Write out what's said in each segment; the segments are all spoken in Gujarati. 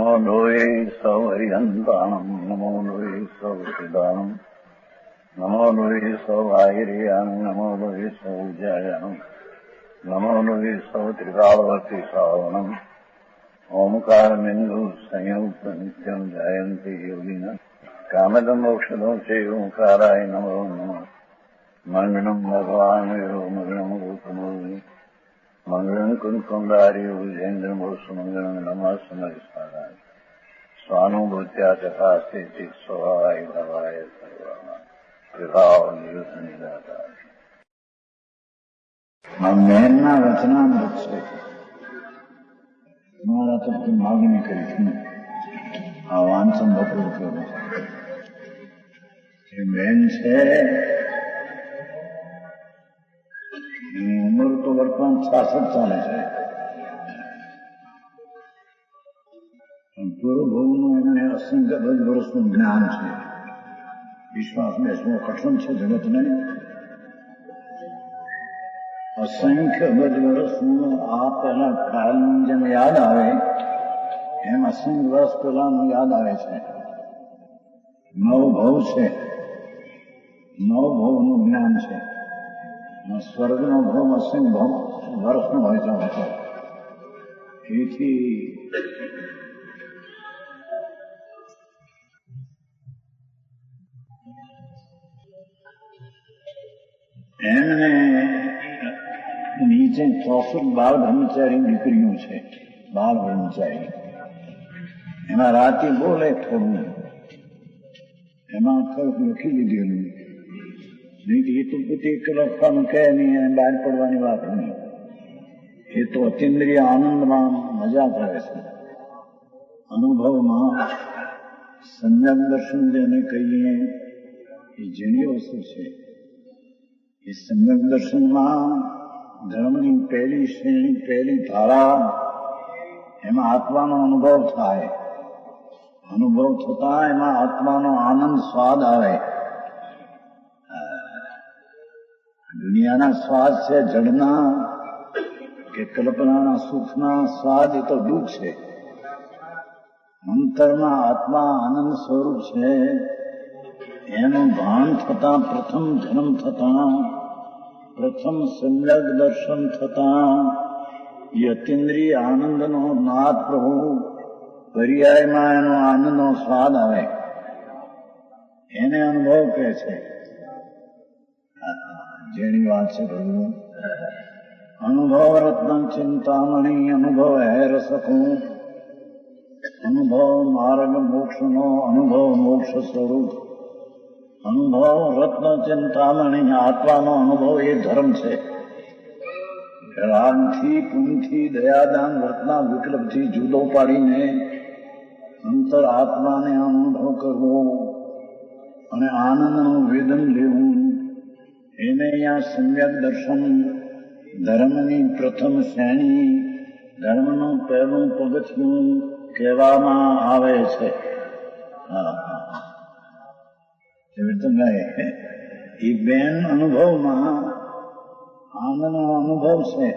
નમો લોહે સૌહરિહંતાણમ નમો લોહે સૌસિદાનમ નમો લોહે સૌહાયરિયાન નમો લોહે સૌજાયાનમ નમો લોહે સૌત્રિકાળવતી સાવનમ ઓમકારમિંદુ સંયુક્ત નિત્યમ જાયંતિ યોગિન કામદમ મોક્ષદો છે ઓંકારાય નમો નમઃ મંગળમ ભગવાન મંગળમ ગોતમોહિ મંગળમ કુંકુંડાર્યો જૈન્દ્રમોષ મંગળમ નમઃ સમરિસ્મરાય સ્વાનુભૂત્યા તથાસ્તે ચિત સ્વભાવાય ભવાય સર્વમાં વિભાવ નિયુદ્ધ નિરાકાર. મેનના વચનામૃત છે. મારા તરફથી માગણી કરી હતી આ વાંચન બપોર કરું એ બેન છે. ઉંમર તો વર્તમાન 66 ચાલે છે. પૂર્વભવનું એમને અસંખ્ય 10 વર્ષનું જ્ઞાન છે. વિશ્વાસ બેસવો કઠણ છે જગતને. અસંખ્ય 10 વર્ષનું આ પહેલા કાલનું જેમ યાદ આવે એમ અસંખ્ય વર્ષ પહેલાનું યાદ આવે છે. 9 ભવ છે. 9 ભવનું જ્ઞાન છે. સ્વર્ગનો ભવ અસંખ્ય ભવ વર્ષનો હોય છે હતો. એથી એમને નીચે 64 બાળ બ્રહ્મચારી દીકરીઓ છે. બાળ બ્રહ્મચારી એમાં રાતે બોલે થોડું એમાં કઈક લખી લીધેલું. નહીં એ તો પોતે એક લખવાનું કહે નહીં અને બહાર પડવાની વાત નહીં. એ તો અતિન્દ્રિય આનંદમાં મજા કરે છે. અનુભવમાં સંયમ દર્શન જેને કહીએ એ જેની વસ્તુ છે. એ સંયમ દર્શનમાં ધર્મની પહેલી શ્રેણી પહેલી ધારા એમાં આત્માનો અનુભવ થાય. અનુભવ થતા એમાં આત્માનો આનંદ સ્વાદ આવે. દુનિયાના સ્વાદ છે જડના કે કલ્પનાના સુખના સ્વાદ એ તો દુઃખ છે. અંતરમાં આત્મા આનંદ સ્વરૂપ છે એનું ભાન થતા પ્રથમ ધર્મ થતા પ્રથમ સમ્યક દર્શન થતા એ અતિન્દ્રિય આનંદનો નાદ પ્રભુ પર્યાયમાં એનો આનંદનો સ્વાદ આવે એને અનુભવ કહે છે. જેની વાત છે પ્રભુ અનુભવ રત્ન ચિંતામણી અનુભવ હે રસકું અનુભવ માર્ગ મોક્ષનો અનુભવ મોક્ષ સ્વરૂપ અનુભવ રત્ન ચિંતામણી આત્માનો અનુભવ એ ધર્મ છે. રાગથી પુણ્યથી દયાદાન વર્તના વિકલ્પથી જુદો પાડીને અંતર આત્માને અનુભવ કરવો અને આનંદનું વેદન લેવું એને અહીંયા સમ્યક દર્શન ધર્મની પ્રથમ શ્રેણી ધર્મનું પહેલું પગથિયું કહેવામાં આવે છે. એ બેન અનુભવમાં આનંદનો અનુભવ છે.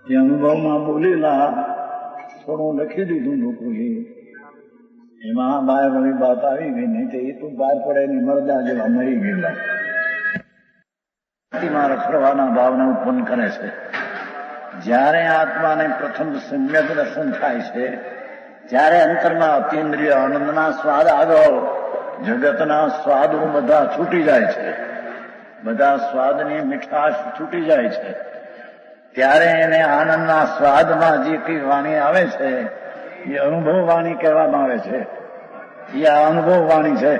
એ અનુભવમાં બોલેલા થોડું લખી દીધું લોકોએ. એમાં બહાર નવી વાત આવી ગઈ. નહીં તો એ તો બહાર પડે ને મરદા જેવા મરી ગયેલા રખડવાના ભાવને ઉત્પન્ન કરે છે. જ્યારે આત્માને પ્રથમ સમ્યક દર્શન થાય છે ત્યારે અંતરમાં અતિન્દ્રિય આનંદના સ્વાદ આગળ જગતના સ્વાદો બધા છૂટી જાય છે. બધા સ્વાદની મીઠાશ છૂટી જાય છે. ત્યારે એને આનંદના સ્વાદમાં જે કઈ વાણી આવે છે એ અનુભવ વાણી કહેવામાં આવે છે. એ આ અનુભવ વાણી છે.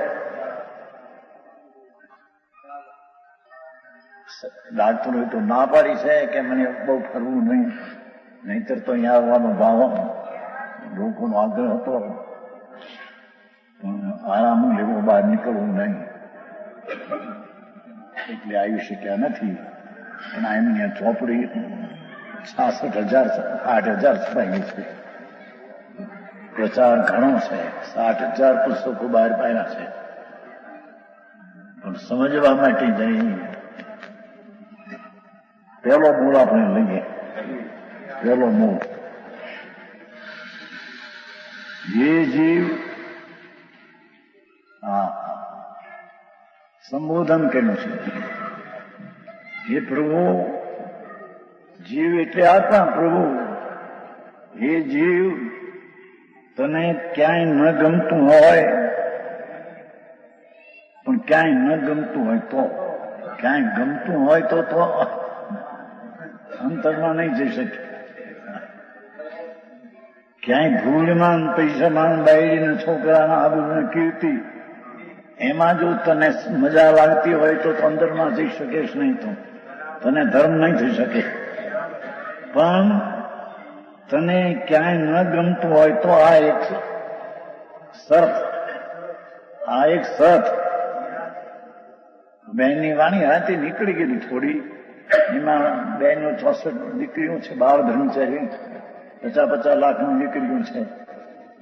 ડાક્ટરોએ તો ના પાડી છે કે મને બહુ ફરવું નહીં, નહીતર તો અહીંયા આવવાનો ભાવ લોકોનો આગ્રહ હતો. પણ આરામ લેવો, બહાર નીકળવું નહીં એટલે આવી શક્યા નથી. એના એમની ચોપડી 66,000 છપાઈ છે. પ્રચાર ઘણો છે. 60,000 પુસ્તકો બહાર પાડ્યા છે. પણ સમજવા માટે જઈ પહેલો મૂળ આપણે લઈએ. પહેલો મૂળ ये जीव સંબોધન કર્યું છે. હે પ્રભુ, જીવ એટલે આત્મા. પ્રભુ, હે જીવ, તને ક્યાંય ન ગમતું હોય, પણ ક્યાંય ન ગમતું હોય તો, ક્યાંય ગમતું હોય તો અંતરમાં નહીં જઈ શકે. ક્યાંય ભૂલમાં, પૈસામાં, બાયડીને, છોકરાના આબરૂને, કીર્તિ, એમાં જો તને મજા લાગતી હોય તો અંદરમાં જઈ શકીશ નહીં. તો તને ધર્મ નહીં થઈ શકે. પણ તને ક્યાંય ન ગમતું હોય તો આ એક શરત, આ એક શરત. બહેનની વાણી હાથી નીકળી ગયેલી થોડી. એમાં બહેનો 64 દીકરીઓ છે, બાળ બ્રહ્મચારી, 50-50 લાખની દીકરીઓ છે,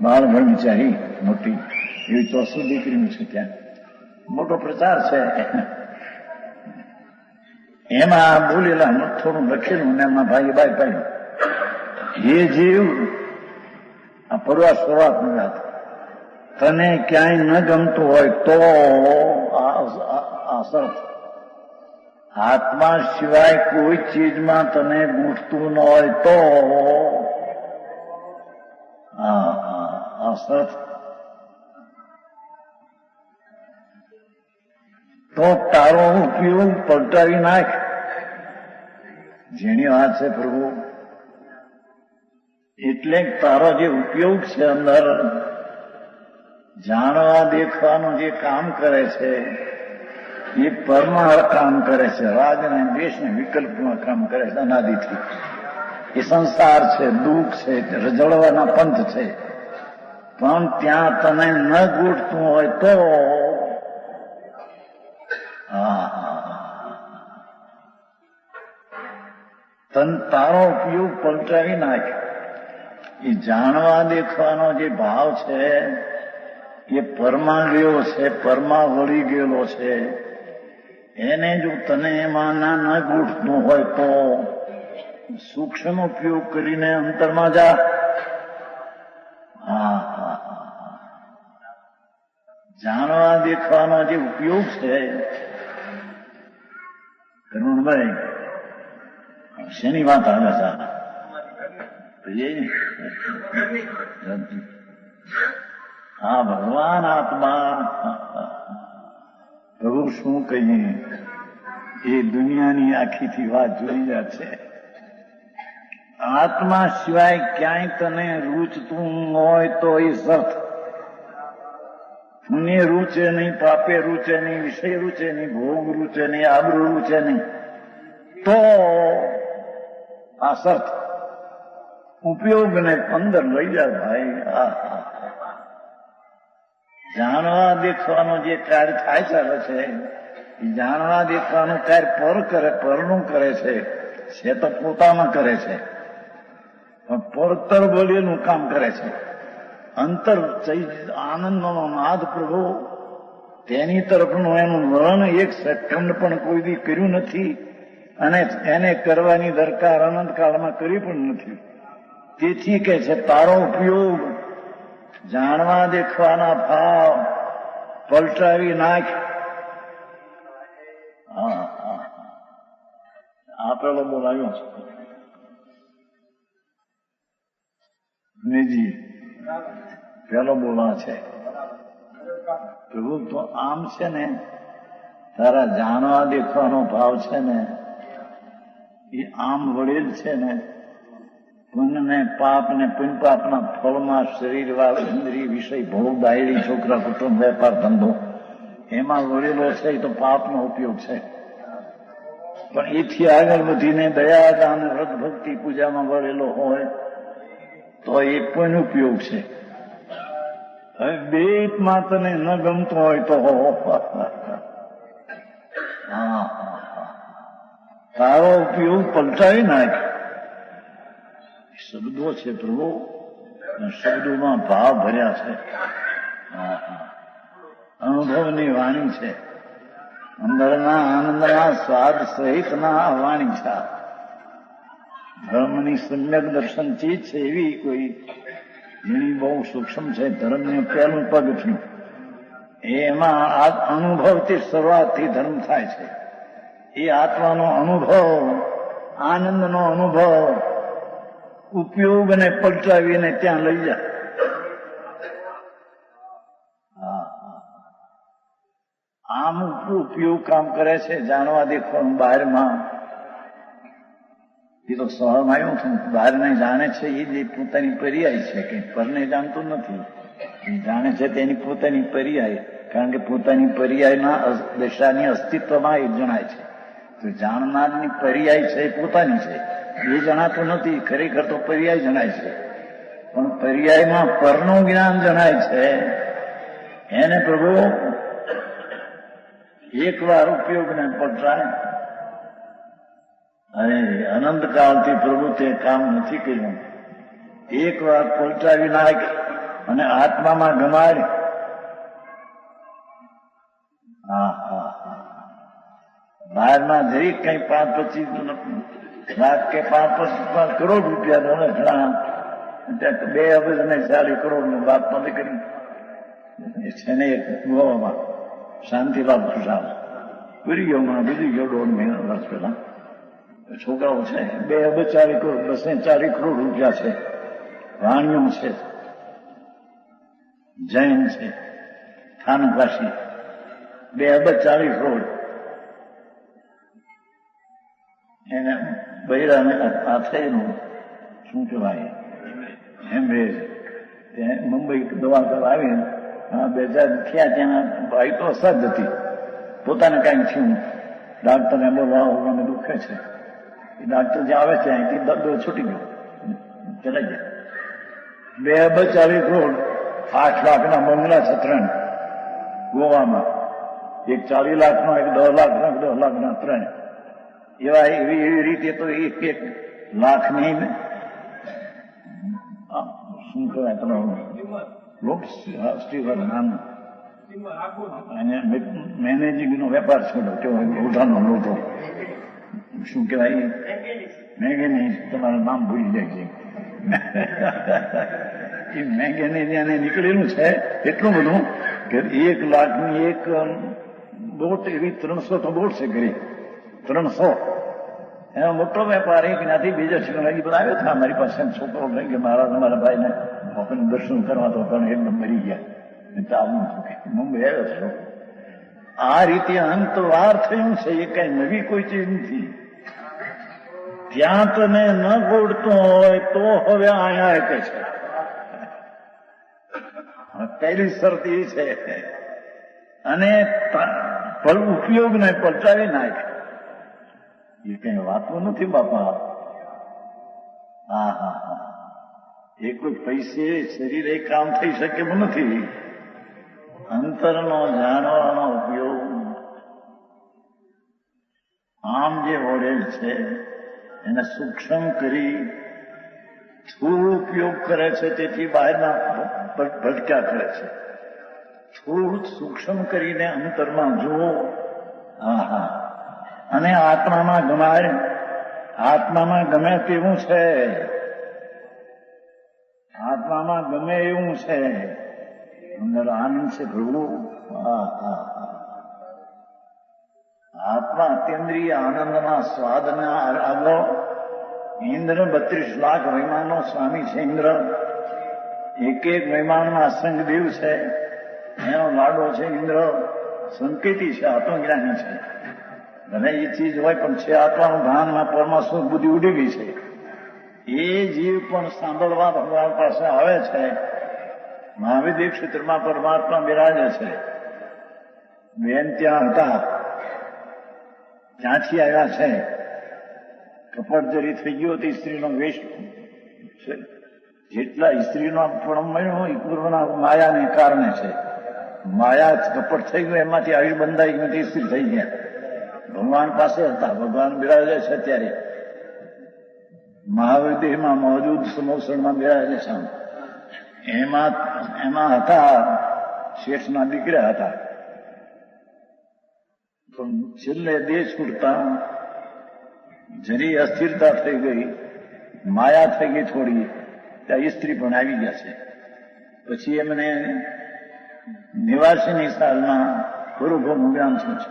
બાળ બ્રહ્મચારી મોટી, એવી 64 દીકરીઓ છે. ત્યાં મોટો પ્રચાર છે. એમાં બોલેલા થોડું લખેલું ને એમાં ભાઈ બાઈ પાડ્યું. હે જીવ, આ પરવા શરૂઆતની વાત, તને ક્યાંય ન ગમતું હોય તો આ શરત, આત્મા સિવાય કોઈ ચીજમાં તને ગૂંઠતું ન હોય તો આ શરત, તો તારો ઉપયોગ પલટાવી નાખ. જેની વાત છે પ્રભુ, એટલે તારો જે ઉપયોગ છે અંદર જાણવા દેખવાનું જે કામ કરે છે એ પરમાર કામ કરે છે. રાગ અને દ્વેષ ને વિકલ્પમાં કામ કરે છે અનાદિથી. એ સંસાર છે, દુઃખ છે, રજળવાના પંથ છે. પણ ત્યાં તને ન ગૂંઠતું હોય તો તારો ઉપયોગ પલટાવી નાખ. એ જાણવા દેખવાનો જે ભાવ છે એ પરમાં ગયો છે, પરમાં વળી ગયેલો છે. એને જો તને એમાં ન ગૂંઠતું હોય તો સૂક્ષ્મ ઉપયોગ કરીને અંતરમાં જા. જાણવા દેખવાનો જે ઉપયોગ છે, કરુણભાઈ, શેની વાત આવે છે? હા, ભગવાન આત્મા. પ્રભુ શું કહીએ, એ દુનિયાની આખીથી વાત જોઈ જાય છે. આત્મા સિવાય ક્યાંય તને રૂચતું હોય તો એ સત. પુણ્ય રૂચે નહીં, પાપે રૂચે નહીં, વિષય રૂચે નહીં, ભોગ રૂચે નહીં, આબરૂ રૂચે નહીં, તો આ સત ઉપયોગને અંદર લઈ જાય ભાઈ. જાણવા દેખવાનો જે કાર્ય થાય ચાલે છે એ જાણવા દેખવાનું કાર્ય પર કરે, પરનું કરે છે તો પોતામાં કરે છે, પણ પરતર બોલીનું કામ કરે છે. અંતર આનંદનો નાદ પ્રભુ, તેની તરફનું એનું વર્ણન એક સેકન્ડ પણ કોઈ દી કર્યું નથી અને એને કરવાની દરકાર અનંતકાળમાં કરી પણ નથી. તેથી કે છે તારો ઉપયોગ જાણવા દેખવાના ભાવ પલટાવી નાખ. આ પેલો બોલાવ્યો છે નેજી, પેલો બોલા છે પ્રભુ. તો આમ છે ને, તારા જાણવા દેખવાનો ભાવ છે ને એ આમ વળેલ છે ને પુણ્ય ને પાપ ને પુણ્ય પાપના ફળમાં શરીર, વાળ, ઇન્દ્રિય, વિષય, ભોગ, બાયડી, છોકરા, કુટુંબ, વેપાર, ધંધો એમાં વળેલો છે. એ તો પાપનો ઉપયોગ છે. પણ એથી આગળ વધીને દયા, દાન, વ્રત, ભક્તિ, પૂજામાં વળેલો હોય તો એ પુણ્ય ઉપયોગ છે. હવે બેમાં તને ન ગમતું હોય તો તારો ઉપયોગ પલટાવી નાખ. શબ્દો છે પ્રભુ, શબ્દોમાં ભાવ ભર્યા છે. અનુભવની વાણી છે, અંદરના આનંદના સ્વાદ સહિતના વાણી છે. ધર્મની સમ્યક દર્શન ચીજ છે એવી કોઈ જેની બહુ સૂક્ષ્મ છે, ધર્મનું પહેલું પગથિયું. એમાં આ અનુભવથી શરૂઆતથી ધર્મ થાય છે. એ આત્માનો અનુભવ, આનંદનો અનુભવ ઉપયોગને પલટાવીને ત્યાં લઈ જાય. આમ ઉપયોગ કામ કરે છે. જાણવા દેખો બહારમાં એ તો સહમાં આવ્યું છું. બહારને જાણે છે એ જે પોતાની પર્યાય છે, કે પરને જાણતું નથી. એ જાણે છે તેની પોતાની પર્યાય, કારણ કે પોતાની પર્યાયના દશાની અસ્તિત્વમાં એ જણાય છે. તો જાણનારની પર્યાય છે એ પોતાની છે, એ જણાતું નથી. ખરેખર તો પર્યાય જણાય છે, પણ પર્યાયમાં પરનું જ્ઞાન જણાય છે. એને પ્રભુ એકવાર ઉપયોગને પલટાય. અરે અનંતકાળથી પ્રભુ તે કામ નથી કર્યું. એકવાર પલટાવી નાખ અને આત્મામાં ગમાડ. બહારના દરેક કઈ 5-25 લાખ કે 5-25 કરોડ રૂપિયા ઘણા 2 અબજ અને 40 કરોડ નું વાત નથી કરી છે ને. એક ગોવામાં શાંતિલાલ ખુશાલ પુરીઓમાં બીજી ગયો 1.5 વર્ષ પહેલા છોકરાઓ છે. 2 અબજ 40 કરોડ 240 કરોડ રૂપિયા છે. વાણીઓ છે, જૈન છે, સ્થાનકવાસી 2 અબજ 40 કરોડ. એને બૈરાને થયેલું શું કહેવાય હેમરેજ, મુંબઈ દવા કરવા આવીને 2000 થયા. ત્યાં ભાઈ તો અસર હતી, પોતાને કાંઈ થયું. ડાક્ટરને બોલવા મને દુખે છે. એ ડાક્ટર જે આવે છે અહીંથી દર્દો છૂટી ગયો, ચલાઈ જાય. 2 અબજ 40 કરોડ 8 લાખના બંગલા છે 3 ગોવામાં. એક 40 લાખનો, એક 10 લાખનો, એક 10 લાખના 3 એવા. એવી રીતે તો 1 લાખની શું કહેવાય તમારું મેનેજિંગ નો વેપાર છોડો, કેવો ઉધારનો લોટો શું કહેવાય મેગેની, તમારું નામ ભૂલી જાય છે. એ મેગેની એને નીકળેલું છે એટલું બધું કે 1 લાખની એક બોટ એવી 300 તો બોટ છે ઘરે, 300. એનો મોટો વેપાર. એક નાથી બીજા ઠેકાણે બધા આવ્યો હતા મારી પાસે. છોકરો લઈ ગયા મારા ભાઈને આપણે દર્શન કરવા, તો પણ એકદમ મરી ગયા. મુંબઈ આવ્યો છો. આ રીતે અંતવાર થયું છે. એ કઈ નવી કોઈ ચીજ નથી. ત્યાં તને ન ગોળતું હોય તો હવે અહીંયા કે છે. પહેલી શરત એ છે. અને ઉપયોગને પલટાવી નાખ. એ કઈ વાતું નથી બાપા. એ કોઈ પૈસે શરીરે કામ થઈ શકે એમ નથી. અંતરનો જાણવાનો ઉપયોગ આમ જે વડેલ છે એને સૂક્ષ્મ કરી સ્થૂળ ઉપયોગ કરે છે. તેથી બહારના ભટક્યા કરે છે. સ્થૂળ સૂક્ષ્મ કરીને અંતરમાં જુઓ. અને આત્મામાં ગમાય. આત્મામાં ગમે તેવું છે, આત્મામાં ગમે એવું છે. અંદર આનંદ છે પ્રભુ. આત્મા અત્યેન્દ્રિય આનંદના સ્વાદના આગળ. ઇન્દ્ર 32 લાખ મહિમાનો સ્વામી છે. ઇન્દ્ર એક મહિમાનના સંગદેવ છે. એનો લાડો છે. ઇન્દ્ર સંકેતી છે, આત્મજ્ઞાની છે. ભલે એ ચીજ હોય પણ છે આત્માનું ભાનમાં પરમાત્મા બુદ્ધિ ઉડી ગઈ છે. એ જીવ પણ સાંભળવા ભગવાન પાસે આવે છે. મહાવિદ્ય ક્ષેત્રમાં પરમાત્મા બિરાજે છે. બેન ત્યાં હતા, ત્યાંથી આવ્યા છે. કપટજરી થઈ ગયો હતી. સ્ત્રીનો વેશ જેટલા સ્ત્રીનો પણ મળ્યો એ પૂર્વના માયાને કારણે છે. માયા કપટ થઈ ગયું, એમાંથી આવી બંધાઈ ગઈ, સ્ત્રી થઈ ગયા. ભગવાન પાસે હતા. ભગવાન બિરાજે છે ત્યારે મહાવિદ્યમાં મોજૂદ સમોસણમાં બિરાજે છે. એમાં હતા શેઠના દીકરા હતા. પણ છેલ્લે દેહ છૂટતા જરી અસ્થિરતા થઈ ગઈ, માયા થઈ ગઈ થોડી. ત્યાં સ્ત્રી પણ આવી ગયા છે. પછી એમને 89 સાલમાં પૂર્વભૌમનું જ્ઞાન થયું છે.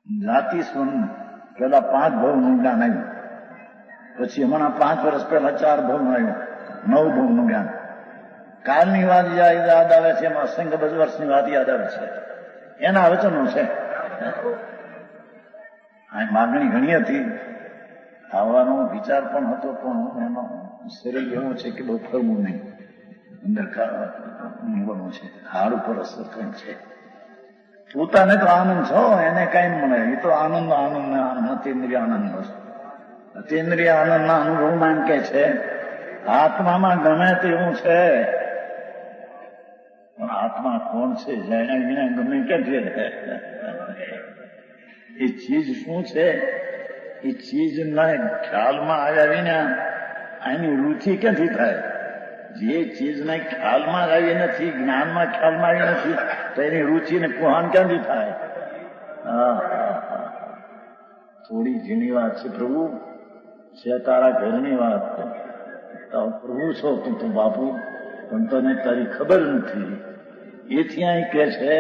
જાતિ સ્વન પેલા 5 ભવનું જ્ઞાન આવ્યું, પછી હમણાં 5 વર્ષ પહેલા 4 ભવનું આવ્યું, 9 ભવનું જ્ઞાન. કાલની વાત યાદ આવે છે, એમાં અસંખ્ય 10 વર્ષની વાત યાદ આવે છે. એના વચનો છે. આ માગણી ઘણી હતી, આવવાનો વિચાર પણ હતો, પણ એનો શરીર એવું છે કે બહુ ફરવું નહીં, અંદર બનવું છે, હાડ ઉપર અસર કઈ છે. પોતાને તો આનંદ છો, એને કઈ મળે, એ તો આનંદ અતિન્દ્રિય આનંદ હશે. અતિન્દ્રિય આનંદના અનુભવમાં એમ કે છે આત્મામાં ગમે તેવું છે, પણ આત્મા કોણ છે જાણ્યા વિના ગમે ક્યાંથી રહે? એ ચીજ શું છે? એ ચીજના ખ્યાલમાં આવ્યા વિના આની રુચિ ક્યાંથી થાય? જે ચીજને ખ્યાલમાં આવી નથી, જ્ઞાનમાં ખ્યાલમાં આવી નથી, તો એની રુચિને કુહાન ક્યાંથી થાય? થોડી ઝીણી વાત છે પ્રભુ, છે તારા ઘરની વાત. પ્રભુ છો તું તો બાપુ, પણ તને તારી ખબર નથી. એથી અહીં કે છે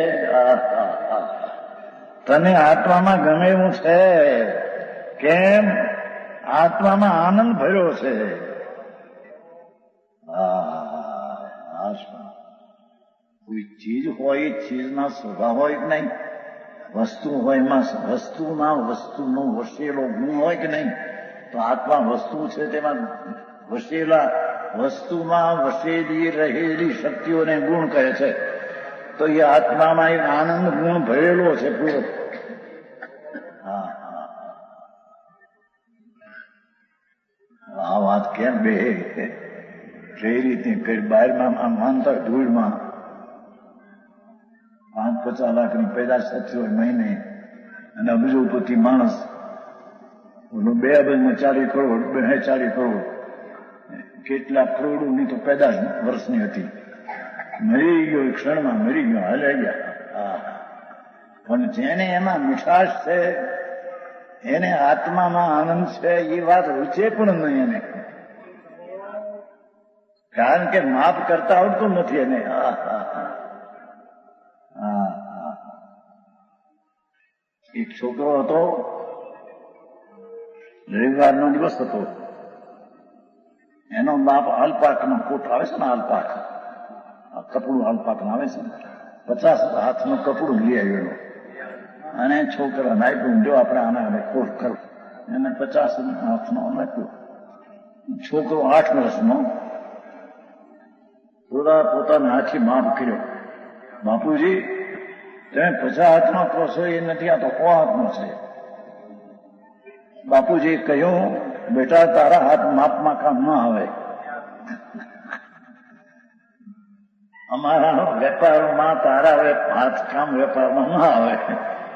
તને આત્મામાં ગમે એવું છે. કેમ? આત્મામાં આનંદ ભર્યો છે. કોઈ ચીજ હોય, ચીજના સ્વભાવ હોય કે નહીં? વસ્તુ હોય, એમાં વસ્તુનો વસેલો ગુણ હોય કે નહીં? તો આત્મા વસ્તુ છે, તેમાં વસેલા વસ્તુમાં વસેલી રહેલી શક્તિઓને ગુણ કહે છે. તો એ આત્મામાં એક આનંદ ગુણ ભરેલો છે પૂરો. આ વાત કેમ બે કઈ રીતે કરી? બહારમાં માનતા ધૂળમાં 5-50 લાખની પેદાશ થતી હોય મહિને, અને અબજોપતિ માણસ, 2 અબજમાં 40 કરોડ, 40 કરોડ, કેટલા કરોડોની તો પેદાશ વર્ષની હતી. મરી ગયો, ક્ષણમાં મરી ગયો, હાલે ગયા. પણ જેને એમાં મીઠાશ છે, એને આત્મામાં આનંદ છે, એ વાત રૂચે પણ નહીં એને, કારણ કે માપ કરતા આવડતું નથી એને. એક છોકરો હતો, રવિવારનો દિવસ હતો, એનો બાપ આલપાકનો કોટ આવે છે ને, આલપાક કપડું આલપાક આવે છે, 50 હાથનું કપડું લઈ આવ્યો, અને છોકરાને આપ્યું, જો આપણે આને કોટ કરો. એને 50 હાથનો આપ્યો. છોકરો 8 વર્ષનો પોતાના હાથથી માપ કર્યો. બાપુજી, તમે 50 હાથનો કહો છો એ નથી, આ તો 100 હાથનો છે. બાપુજી કહ્યું, બેટા તારા હાથ માપમાં કામ ન આવે. અમારા વેપારમાં તારા હાથ કામ વેપારમાં ન આવે,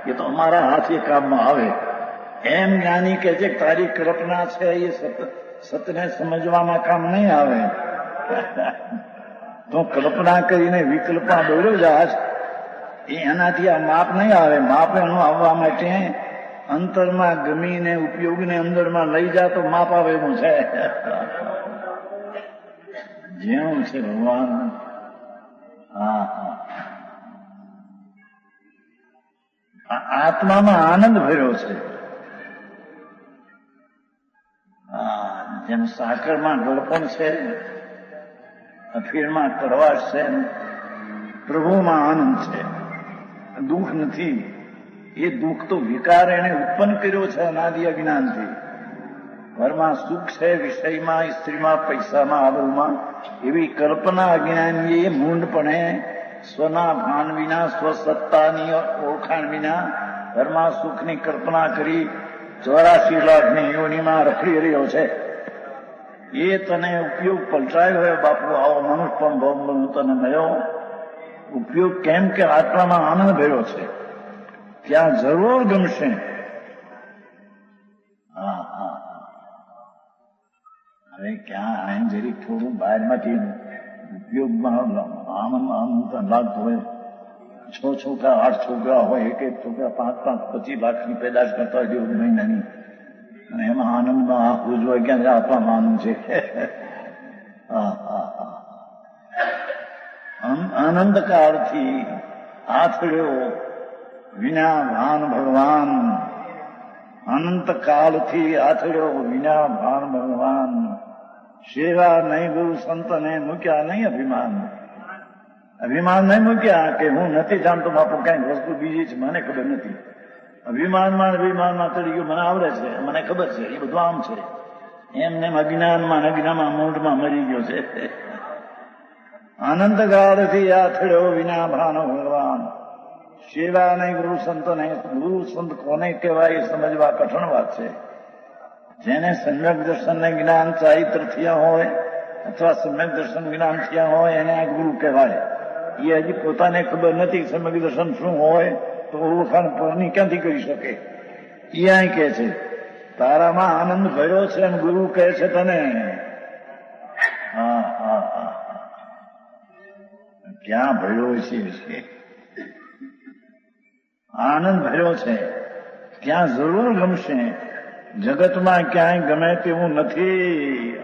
એ તો અમારા હાથ એ કામમાં આવે. એમ જ્ઞાની કે છે તારી કલ્પના છે એ સતને સમજવામાં કામ નહીં આવે. તો કલ્પના કરીને વિકલ્પમાં દોડ્યો જાશ, એનાથી આ માપ નહીં આવે. માપ એનું આવવા માટે અંતરમાં ગમીને ઉપયોગને અંદરમાં લઈ જા તો માપ આવે એવું છે. જેવું છે ભગવાન. આત્મામાં આનંદ ભર્યો છે. જેમ સાકરમાં ગળપણ છે, અફીણમાં કડવાશ છે, પ્રભુમાં આનંદ છે, દુઃખ નથી. એ દુઃખ તો વિકાર એને ઉત્પન્ન કર્યો છે અનાદિ અજ્ઞાનથી. ઘરમાં સુખ છે, વિષયમાં, સ્ત્રીમાં, પૈસામાં, આબરૂમાં, એવી કલ્પના અજ્ઞાનીએ મૂંડપણે સ્વના ભાન વિના, સ્વસત્તાની ઓળખાણ વિના ઘરમાં સુખની કલ્પના કરી 84 લાખની યોનિમાં રખડી રહ્યો છે. એ તને ઉપયોગ પલટાયો હોય બાપુ, આવો મનુષ્ય પણ ભોગ તને મળ્યો. ઉપયોગ કેમ કે આત્મામાં આનંદ ભર્યો છે, ત્યાં જરૂર ગમશે. હવે ક્યાં આમ જરી થોડું બહારમાંથી ઉપયોગમાં આનંદ લાગતો હોય. 6 છોકરા 8 છોકરા હોય, એક છોકરા 5-5, 25 લાખની પેદાશ કરતા હોય મહિનાની, અને એમાં આનંદમાં આંખ ઉજવાય ક્યાં આપવામાં આનંદ છે. આનંદ કાળથી આથડ્યો વિના ભાન ભગવાન. અનંત કાળથી આથડ્યો વિના ભાન ભગવાન. સેવા નહીં ગુરુ સંતને મૂક્યા નહીં અભિમાન. અભિમાન નહીં મૂક્યા કે હું નથી જાણતો બાપુ કઈક વસ્તુ બીજી છે મને ખબર નથી. અભિમાનમાં ચડી ગયું મને આવડે છે મને ખબર છે એ બધું આમ છે એમને અજ્ઞાનમાં અજ્ઞાનમાં મૂંઢમાં મરી ગયો છે. અનંત કાળથી આથડ્યો વિના ભાનો ભગવાન. સેવા નહીં ગુરુ સંતો નહીં. ગુરુ સંત કોને કહેવાય એ સમજવા કઠણ વાત છે. જેને સમ્યક દર્શન ને જ્ઞાન ચારિત્ર થયા હોય અથવા સમ્યક દર્શન જ્ઞાન થયા હોય એને આ ગુરુ કહેવાય. એ હજી પોતાને ખબર નથી સમ્યક દર્શન શું હોય તો ઓળખાણ પૂર્ણી ક્યાંથી કરી શકે. એ અહીં કહે છે તારામાં આનંદ ભર્યો છે એમ ગુરુ કહે છે તને. ક્યાં ભર્યો છે આનંદ ભર્યો છે ત્યાં જરૂર ગમશે. જગતમાં ક્યાંય ગમે તેવું નથી.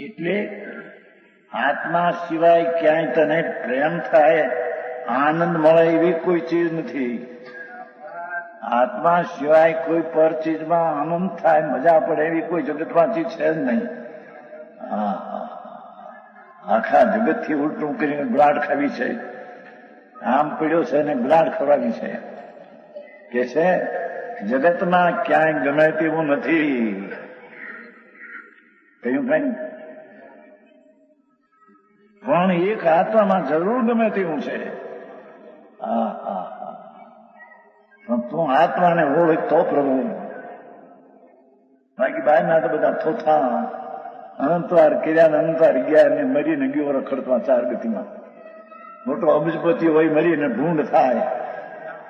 એટલે આત્મા સિવાય ક્યાંય તને પ્રેમ થાય આનંદ મળે એવી કોઈ ચીજ નથી. આત્મા સિવાય કોઈ પર ચીજમાં આનંદ થાય મજા પડે એવી કોઈ જગતમાં ચીજ છે જ નહીં. આખા જગતથી ઉલટું કરીને ગુલાડ ખાવી છે. આમ પડ્યો છે ને ગુલાડ ખવડાવી છે કે છે જગતમાં ક્યાંય ગમે તેવું નથી. કહ્યું કઈ પણ એક આત્મામાં જરૂર ગમે તેવું છે. પણ તું આત્માને ઓળખ તો પ્રભુ. બાકી બહારના તો બધા થોથા અનંતવાર કર્યા અનંતવાર ગયા ને મરીને ગયો રખડતા ચાર ગતિમાં. મોટો અબજપતિ હોય મરીને ભૂંડ થાય.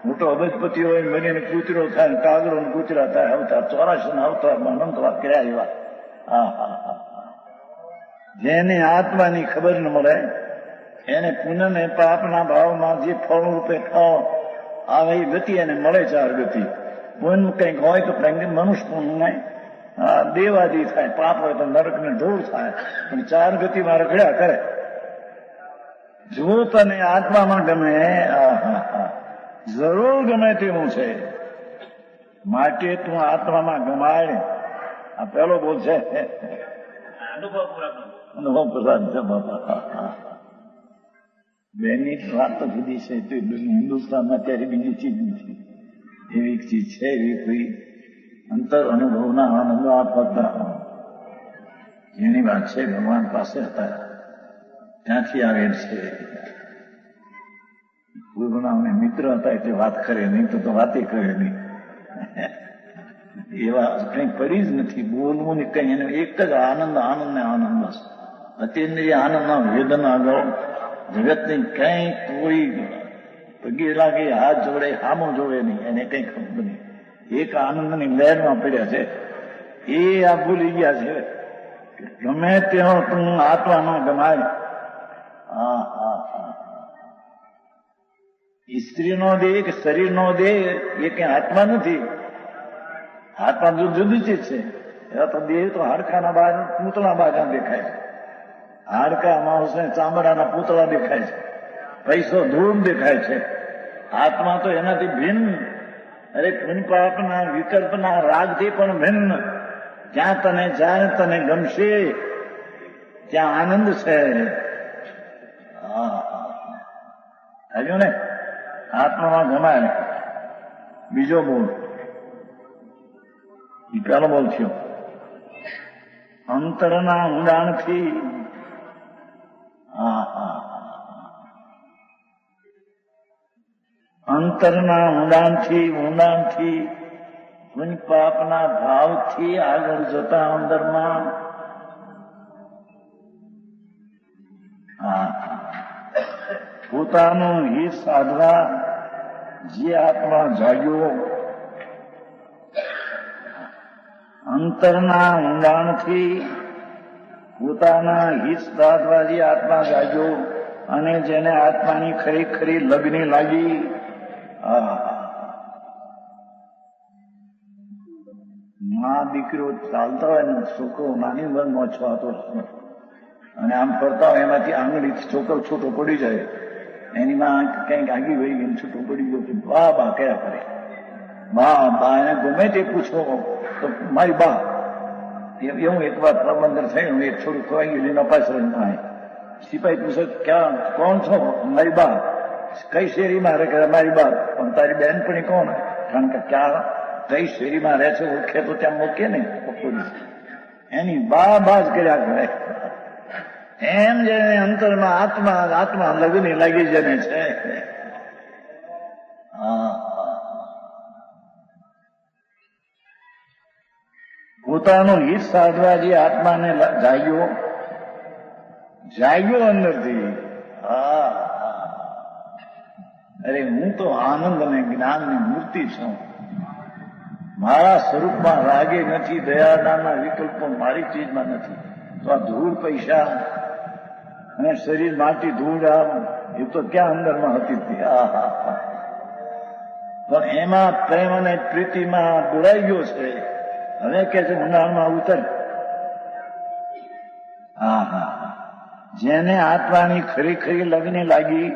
મોટો અબજપતિ હોય મરીને કૂતરો થાય કાગડો ને કૂતરા થાય. અવતાર 84 અવતારમાં અનંતવાર કર્યા એવા. જેને આત્માની ખબર ન મળે એને પુણ્ય ને પાપના ભાવમાં જે ફળ રૂપે ફળ આવે એ ગતિ એને મળે. ચાર ગતિ પુણ્ય કંઈક હોય તો મનુષ્ય પુણ્ય દેવાદી થાય. પાપ હોય તો નરક ને ઢોળ થાય. પણ ચાર ગતિમાં રખડ્યા કરે. જો તને આત્મામાં ગમે જરૂર ગમે તેવું છે માટે તું આત્મામાં ગમાય. આ પેલો બોલ છે અનુભવ પ્રસાદ છે બાપા. બેની વાત તો જુદી છે. તો હિન્દુસ્તાનમાં અત્યારે બીજી ચીજ નથી. એવી ચીજ છે એવી કોઈ અંતર અનુભવના આનંદ આપતા જેની વાત છે ભગવાન પાસે હતા ત્યાંથી આવેલ છે. કોઈ પણ અમને મિત્ર હતા એટલે વાત કરે નહીં તો વાતે કરે નહીં. એવા કઈ પડી જ નથી. બોલવું ને કઈ એને એક જ આનંદ આનંદ ને આનંદ બસ. અતિન્દ્રિય આનંદના વેદન આગળ જગતની કઈ કોઈ પગે લાગે હાથ જોડે હામો જોડે નહીં. એને કઈ ખબર નહીં. એક આનંદની લહેરમાં પડ્યા છે. એ આ ભૂલી ગયા છે. ગમે ત્યાં તું આત્મામાં ગમાય. સ્ત્રીનો દેહ કે શરીરનો દેહ એ કઈ આત્મા નથી. આત્મા જુદી ચીજ છે. એવા તો દેહ તો હાડકાના બહાર પૂતળા બાજા દેખાય છે. હાડકા માણસને ચામડાના પૂતળા દેખાય છે. પૈસો ધૂળ દેખાય છે. આત્મા તો એનાથી ભિન્ન. અરે પુણ્યપાપના વિકલ્પના રાગથી પણ ભિન્ન. જ્યાં તને જ્યારે તને ગમશે ત્યાં આનંદ છે. હજુ ને આત્મામાં ગમાય. બીજો બોલ એ પેલો બોલ થયો. અંતરના ઊંડાણથી અંતરના ઊંડાણથી પુણ્ય પાપના ભાવથી આગળ જતા અંદરમાં પોતાનું હિત સાધવા જે આત્મા જાગ્યો અંતરના ઊંડાણથી પોતાના હિત સાધવા જે આત્મા જાગ્યો અને જેને આત્માની ખરી લગ્ની લાગી માં દીકરો ચાલતા હોય ને છોકરો નાની ઉંમરમાં 6 વર્ષનો અને આમ ફરતા હોય એમાંથી આંગળી છોકરો છૂટો પડી જાય, એની માં કંઈક આગી વહી ગઈ છૂટો પડી ગયો તો બા બા કયા કરે. બા એને ગમે તે પૂછો તો મારી બા. એવું એક વાર પ્રબંધર થયું, એક છોડું ખોવાઈ ગયું એના પાછળ થાય. સિપાહી પૂછે ક્યાં કોણ છો? મારી બા. કઈ શેરીમાં રહે? કે મારી બા. પણ તારી બહેનપણી કોણ? કારણ કે ક્યાં કઈ શેરીમાં રહે છે ઓળખે તો ત્યાં મૂકે ને એની બા બા જ કર્યા કરે. એમ જેને અંતરમાં આત્મા આત્મા લગ્ન લાગી જને છે. પોતાનું હિત સાધવા જે આત્માને જાગ્યો અંદરથી. અરે હું તો આનંદ અને જ્ઞાનની મૂર્તિ છું. મારા સ્વરૂપમાં રાગે નથી, દયાદાનના વિકલ્પો મારી ચીજમાં નથી. તો આ ધૂળ પૈસા અને શરીર માટી ધૂળ એ તો ક્યાં અંદરમાં હતી. પણ એમાં પ્રેમ અને પ્રીતિમાં બોલાઈ ગયો છે. હવે કે છે ઊંડાણમાં ઉતર. જેને આત્માની ખરી ખરી લગ્ની લાગી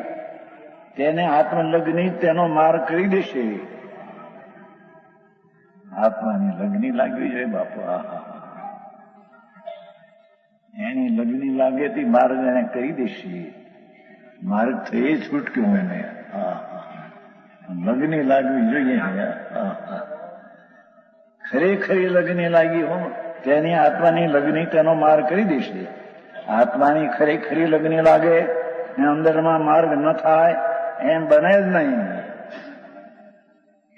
તેને આત્મલગ્ની તેનો માર્ગ કરી દેશે. આત્માની લગ્ની લાગવી જોઈએ બાપુ. એની લગ્ની લાગે તે માર્ગ એને કરી દેશે. માર્ગ થઈ છૂટક્યો એને. લગ્ની લાગવી જોઈએ. ખરેખરી લગ્ની લાગી હો તેની આત્માની લગ્ની તેનો માર્ગ કરી દેશે. આત્માની ખરેખરી લગ્ની લાગે ને અંદરમાં માર્ગ ન થાય એમ બને જ નહીં.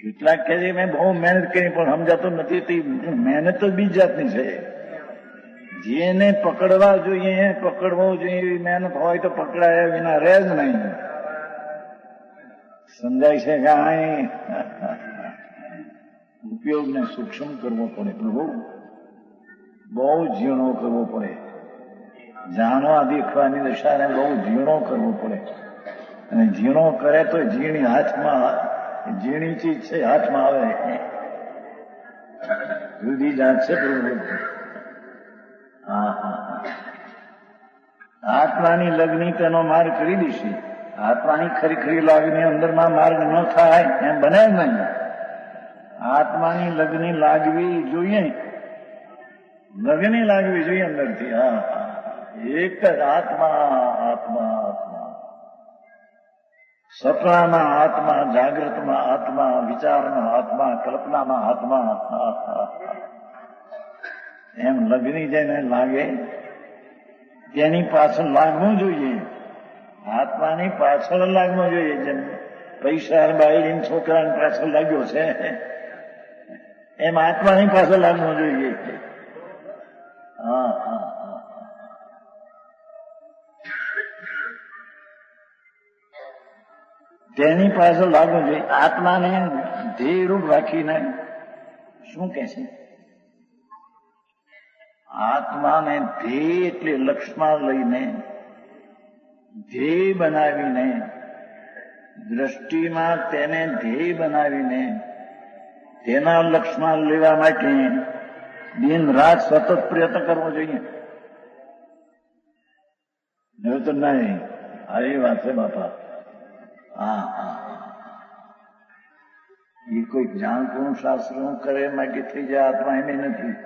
કેટલાક કહે છે મેં બહુ મહેનત કરી પણ સમજાતો નથી. મહેનત તો બીજ જાતની છે. જેને પકડવા જોઈએ પકડવો જોઈએ એવી મહેનત હોય તો પકડાય વિના રહે જ નહીં. સમજાય છે કાંઈ? ઉપયોગને સૂક્ષ્મ કરવો પડે પ્રભુ. બહુ ઝીણો કરવો પડે. જાણવા દેખવાની દશાને બહુ ઝીણો કરવો પડે. અને ઝીણો કરે તો ઝીણી હાથમાં ઝીણી ચીજ છે હાથમાં આવે. જુદી જાત છે પ્રભુ. આત્માની લગ્ની તેનો માર્ગ કરી દેશે. આત્માની ખરી ખરી લાગણી અંદરમાં માર્ગ ન થાય એમ બને જ નહીં. આત્માની લગ્ની લાગવી જોઈએ. લગ્ની લાગવી જોઈએ અંદરથી. એક જ આત્મા આત્મા આત્મા. સપનામાં આત્મા, જાગ્રતમાં આત્મા, વિચારમાં આત્મા, કલ્પનામાં આત્મા. એમ લગ્ની જેને લાગે તેની પાછળ લાગવું જોઈએ. આત્માની પાછળ લાગવું જોઈએ. જેમ પૈસા બાયડીને છોકરાની પાછળ લાગ્યો છે એમ આત્માની પાછળ લાગવું જોઈએ. તેની પાછળ લાગવું જોઈએ. આત્માને ધ્યેયરૂપ રાખીને શું કે છે? આત્માને ધ્યેય એટલે લક્ષ્યમાં લઈને ધ્યેય બનાવીને દ્રષ્ટિમાં તેને ધ્યેય બનાવીને તેના લક્ષ્યમાં લેવા માટે દિન રાત સતત પ્રયત્ન કરવો જોઈએ. એવું તો નહીં. આવી વાત છે બાપા. એ કોઈ જાણતું શાસ્ત્ર કરે માટે થઈ જાય આત્મા એને નથી.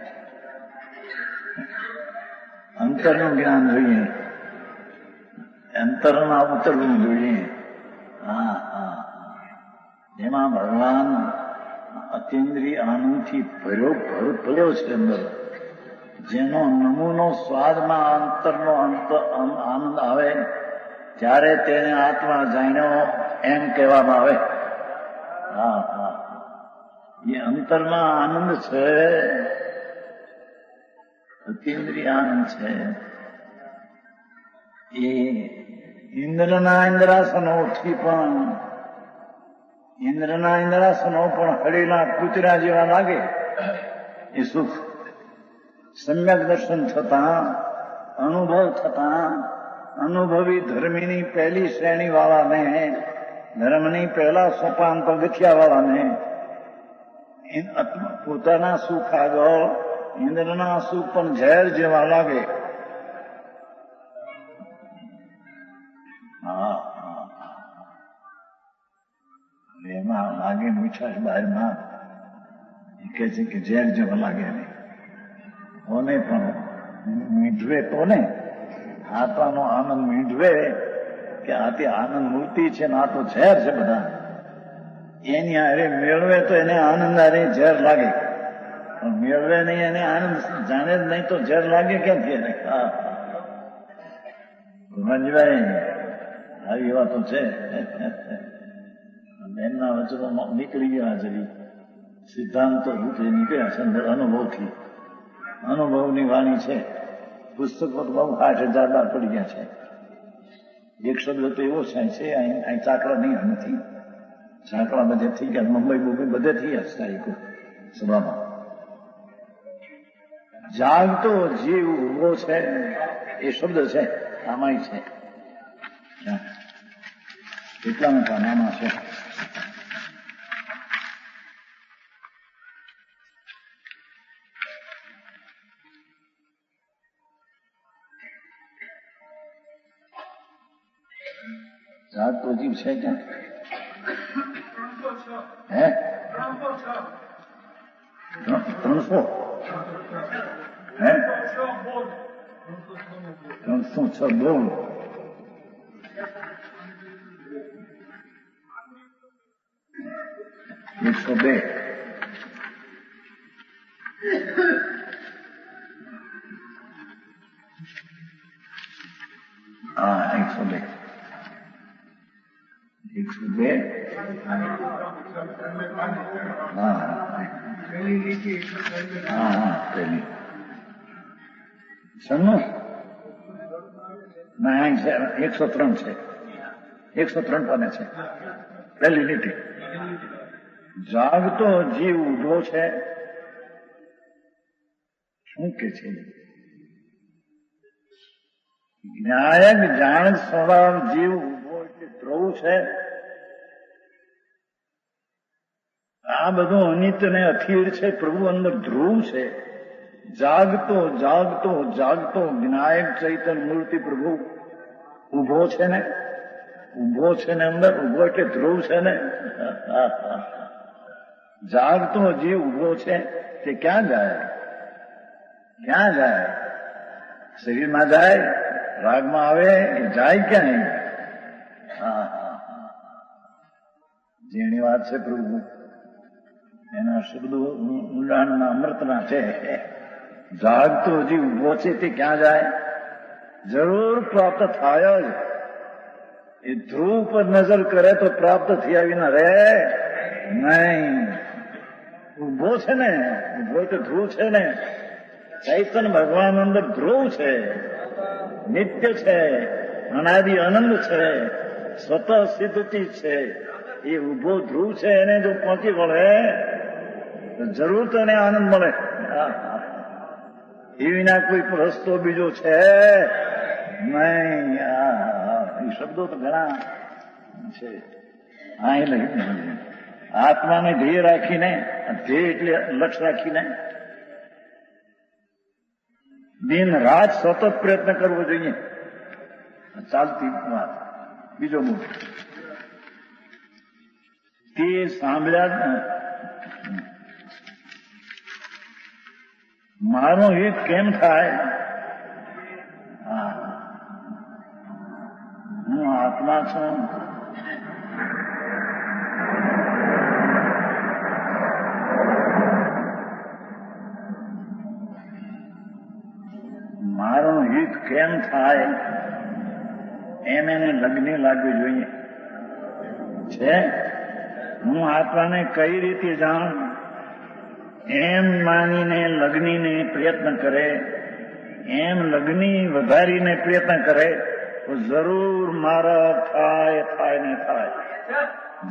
અંતરનું જ્ઞાન જોઈએ. અંતરમાં ઉતરવું જોઈએ. એમાં ભગવાન અતિન્દ્રિય આનંદથી ભર્યો છે અંદર. જેનો નમૂનો સ્વાદમાં અંતરનો આનંદ આવે ત્યારે તેને આત્મા જાણ્યો એમ કહેવામાં આવે. એ અંતરમાં આનંદ છે. અતિન્દ્રિય આનંદ છે. એ ઇન્દ્રના ઇન્દ્રાસનોથી પણ હળેલા કૂતરા જેવા લાગે. એ સુખ સમ્યક દર્શન થતા, અનુભવ થતા, અનુભવી ધર્મીની પહેલી શ્રેણી વાળાને, ધર્મની પહેલા સોપાન પગથિયા વાળાને પોતાના સુખ આગળ ઇન્દ્રના સુખ પણ ઝેર જેવા લાગે. હા એમાં લાગે મીઠાશ બહારમાં કે છે કે ઝેર જેવા લાગે નહીં. કોને પણ મીઠવે તો ને આત્માનો આનંદ મીઠવે કે આથી આનંદ મૂર્તિ છે ને આ તો ઝેર છે બધા. એની હારે મેળવે તો એને આનંદ હારે ઝેર લાગે, પણ મેળવે નહીં એને આનંદ જાણે જ નહીં તો ઝેર લાગે ક્યાંથી એને? ભગવાનજીભાઈ આવી વાતો છે. એમના વચનો નીકળી ગયા છે, સિદ્ધાંતો રૂપે નીકળ્યા છે અનુભવથી. અનુભવની વાણી છે. પુસ્તકો તો બહુ 8,000 બાર પડી ગયા છે. એક શબ્દ તો એવો છે અહીં ચાકડા નહીં નથી. ચાકડા બધે થઈ ગયા, મુંબઈ બધે થઈ ગયા સ્થાયિકો સભામાં. જાગતો જીવ ઉભો છે એ શબ્દ છે આમાં છે. એટલામાં પાનામાં છે. જાગતો જીવ છે ક્યાં? હે 300 હે 306 બોલ. એકસો 2 હા 102 102 હા પેલી સન્નું ના 103 છે. 103 પાને છે પહેલી લીટી. જાગતો જીવ ઉભો છે. શું કે છે? જ્ઞાયક જાણ સ્વભાવ જીવ ઉભો એટલે ધ્રુવ છે. આ બધું અનિત્ય ને અથીર છે. પ્રભુ અંદર ધ્રુવ છે. જાગતો જાગતો જાગતો જ્ઞાયક ચૈતન્ય મૂર્તિ પ્રભુ ઉભો છે ને. ઉભો છે ને અંદર ઉભો એટલે ધ્રુવ છે ને. જાગતો જીવ ઉભો છે તે ક્યાં જાય? ક્યાં જાય? શરીરમાં જાય? રાગમાં આવે? જાય ક્યાં? જેની વાત છે પ્રભુ એના શબ્દો ઊંડાણના અમૃતના છે. જાગતો જીવ ઉભો છે તે ક્યાં જાય? જરૂર પ્રાપ્ત થાય જ. એ ધ્રુવ પર નજર કરે તો પ્રાપ્ત થયા વિના રહે નહીં. ઉભો છે ને, ઉભો તો ધ્રુવ છે ને. ચૈતન્ય ભગવાન અંદર ધ્રુવ છે, નિત્ય છે, અનાદિ આનંદ છે, સ્વતઃ સિદ્ધતિ છે. એ ઉભો ધ્રુવ છે એને જો પહોંચી વળે તો જરૂર તો એને આનંદ મળે. એ વિના કોઈ રસ્તો બીજો છે નહીં. એ શબ્દો તો ઘણા છે. હા એટલે આત્માને ધ્યેય રાખીને, ધ્યેય એટલે લક્ષ્ય રાખીને દિન રાત સતત પ્રયત્ન કરવો જોઈએ. ચાલતી વાત. બીજો મુદ્દો તે સાંભળ્યા મારો હિત કેમ થાય? હું આત્મા છું. મારું હિત કેમ થાય એમ એને લગ્ન લાગવી જોઈએ છે. હું આત્માને કઈ રીતે જાણ એમ માનીને લગ્નીને પ્રયત્ન કરે, એમ લગ્ની વધારીને પ્રયત્ન કરે તો જરૂર માર્ગ થાય. થાય ને થાય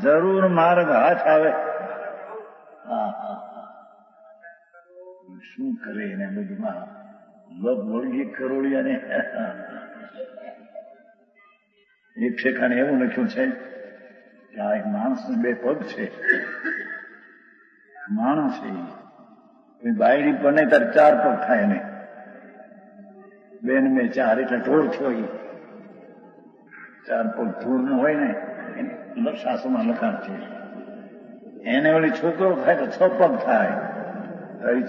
જરૂર માર્ગ હાથ આવે. શું કરે એને બધું વળગી કરોડિયાને એક ઠેકાણે એવું લખ્યું છે કે આ એક માણસને 2 પગ છે. માણસ એ બાયડી બને ત્યારે 4 પગ થાય ને બેન મેં 4 એટલે ઢોર થયો. 4 પગ ઢોર ન હોય ને શાસ્ત્રમાં લખાણ છે. એને વળી છોકરો થાય તો 6 પગ થાય.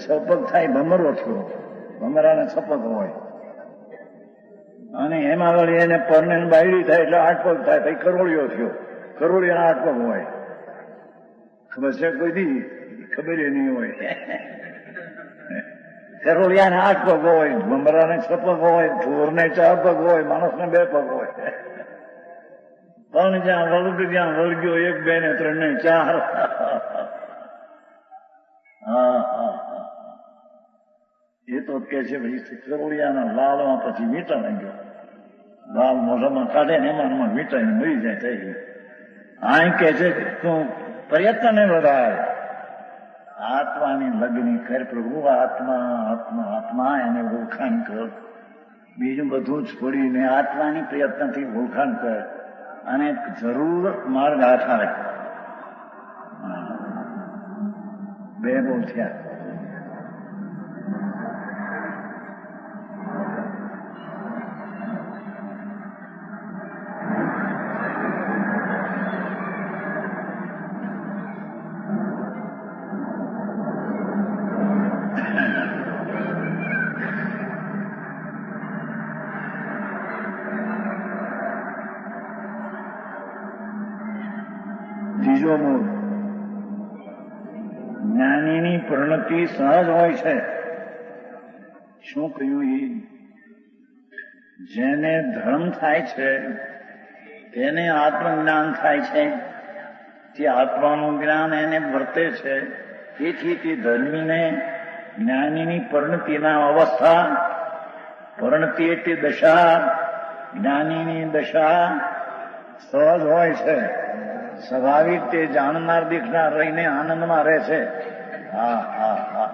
6 પગ થાય ભમરો થયો. ભમરાને 6 પગ હોય અને એમાં વળી એને પરને બાયડી થાય એટલે 8 પગ થાય. પછી કરોળિયો થયો. કરોળિયાના 8 પગ હોય. ખબર છે કોઈ દી? ખબર નહીં હોય. કરોળિયાને 8 પગ હોય, ભમરાને 6 પગ હોય, ઢોરને 4 પગ હોય, માણસને 2 પગ હોય. પણ જ્યાં વળગ જ્યાં વળગ્યો 1, 2 ને 3 ને 4. એ તો કે છે ભાઈ કરોળિયાના લાલમાં પછી મીઠા ગયો. લાલ મોઢામાં કાઢે ને એમાં મીઠાઈને મરી જાય થઈ. આ કે છે તું પ્રયત્ન ને વધારે આત્માની લગ્ની કર પ્રભુ. આત્મા આત્મા આત્મા એને ઓળખાણ કર. બીજું બધું છોડીને આત્માની પ્રયત્નથી ઓળખાણ કર અને જરૂર માર્ગ આઠાય. 2 બોલ થયા. ત્રીજો મૂળ જ્ઞાનીની પરિણતિ સહજ હોય છે. શું કહ્યું? એ જેને ધર્મ થાય છે તેને આત્મજ્ઞાન થાય છે. તે આત્માનું જ્ઞાન એને વર્તે છે. તેથી તે ધર્મીને જ્ઞાનીની પરિણતિના અવસ્થા, પરિણતિ એટલે દશા, જ્ઞાનીની દશા સહજ હોય છે. સ્વાભાવિક તે જાણનાર દેખનાર રહીને આનંદમાં રહે છે. હા હા હા,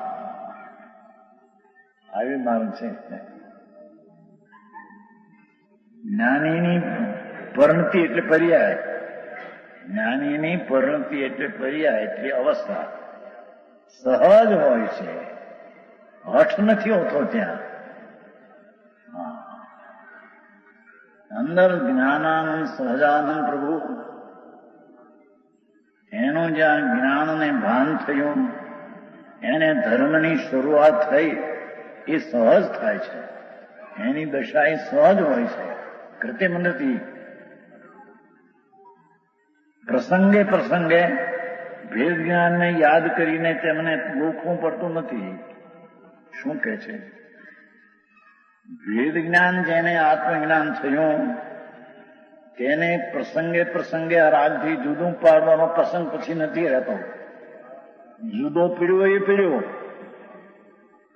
આવી માર્ગ છે. જ્ઞાનીની પરિણતિ એટલે પર્યાય. જ્ઞાનીની પરિણતિ એટલે પર્યાય એટલે અવસ્થા સહજ હોય છે. હઠ નથી હોતો ત્યાં. અંદર જ્ઞાનાનંદ સહજાનંદ પ્રભુ એનું જ્યાં જ્ઞાનને ભાન થયું, એને ધર્મની શરૂઆત થઈ, એ સહજ થાય છે. એની દશા એ સહજ હોય છે, કૃત્રિમ નથી. પ્રસંગે પ્રસંગે ભેદ જ્ઞાનને યાદ કરીને તેમને ગોખવું પડતું નથી. શું કહે છે? ભેદ જ્ઞાન જેને આત્મજ્ઞાન થયું તેને પ્રસંગે પ્રસંગે રાગથી જુદું પાડવાનો પ્રસંગ પછી નથી રહેતો. જુદો પીડ્યો એ પીડ્યો,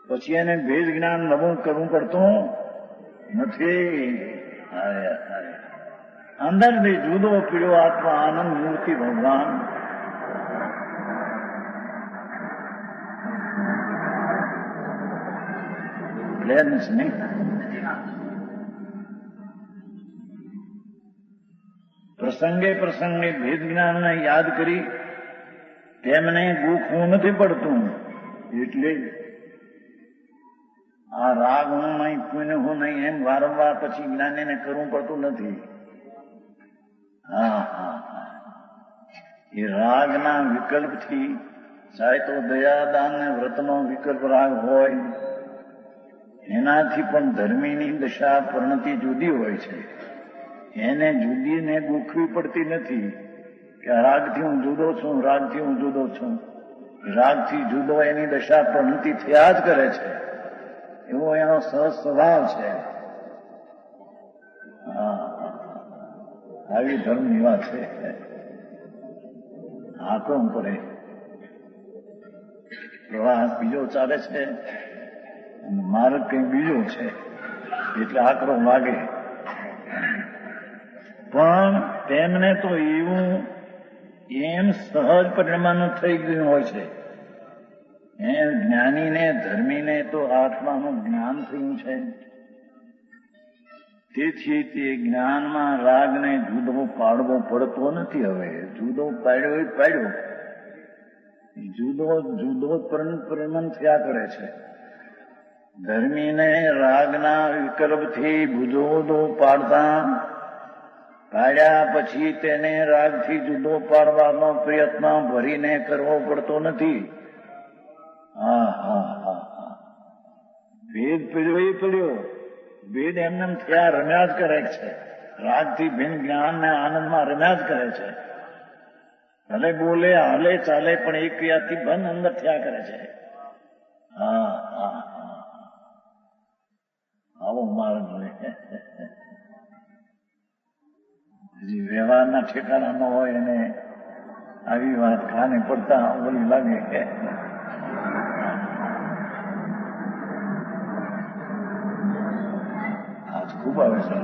પછી એને ભેદ જ્ઞાન નવું કરવું પડતું નથી. અંદરથી જુદો પીડ્યો આત્મા આનંદ મૂર્તિ ભગવાન પ્લેન્સ નહીં. પ્રસંગે પ્રસંગે ભેદ જ્ઞાનને યાદ કરી તેમને ગોખવું નથી પડતું. એટલે આ રાગ હું નહીં, પુણ્ય હું નહીં, એમ વારંવાર પછી જ્ઞાનીને કરવું પડતું નથી. હા હા હા, એ રાગના વિકલ્પથી ચાહે તો દયાદાન ને વ્રતનો વિકલ્પ રાગ હોય, એનાથી પણ ધર્મીની દશા પરિણતિ જુદી હોય છે. એને જુદીને ગોખવી પડતી નથી કે રાગથી હું જુદો છું, રાગથી હું જુદો છું. રાગથી જુદો એની દશા પરિણતિ થયા જ કરે છે. એવો એનો સહજ સ્વભાવ છે. આવી ધર્મની વાત છે. આક્રમ કરે, પ્રવાહ બીજો ચાલે છે અને માર્ગ કંઈ બીજો છે, એટલે આક્રમ લાગે. પણ તેમને તો એવું એમ સહજ પરિણામ થઈ ગયું હોય છે. એ જ્ઞાનીને ધર્મીને તો આત્માનું જ્ઞાન થયું છે. તેથી તે જ્ઞાનમાં રાગને જુદો પાડવો પડતો નથી. હવે જુદો પાડ્યો એ પાડ્યો, જુદો જુદો પરિણમન થયા કરે છે. ધર્મીને રાગના વિકલ્પથી જુદો પાડ્યા પછી તેને રાગથી જુદો પાડવાનો પ્રયત્ન ભરીને કરવો પડતો નથી. ભેદ પડ્યો એ પડ્યો, ભેદ એમને થયા રમ્યા જ કરે છે. રાગથી ભિન્ન જ્ઞાન ને આનંદમાં રમ્યા જ કરે છે. ભલે બોલે હાલે ચાલે પણ એક ક્રિયાથી બંધ અંદર થયા કરે છે. આવો માર્ગ હજી વ્યવહારના ઠેકાણા ન હોય એને આવી વાત કાને પડતા બોલી લાગે કે આજ ખૂબ આવે છે.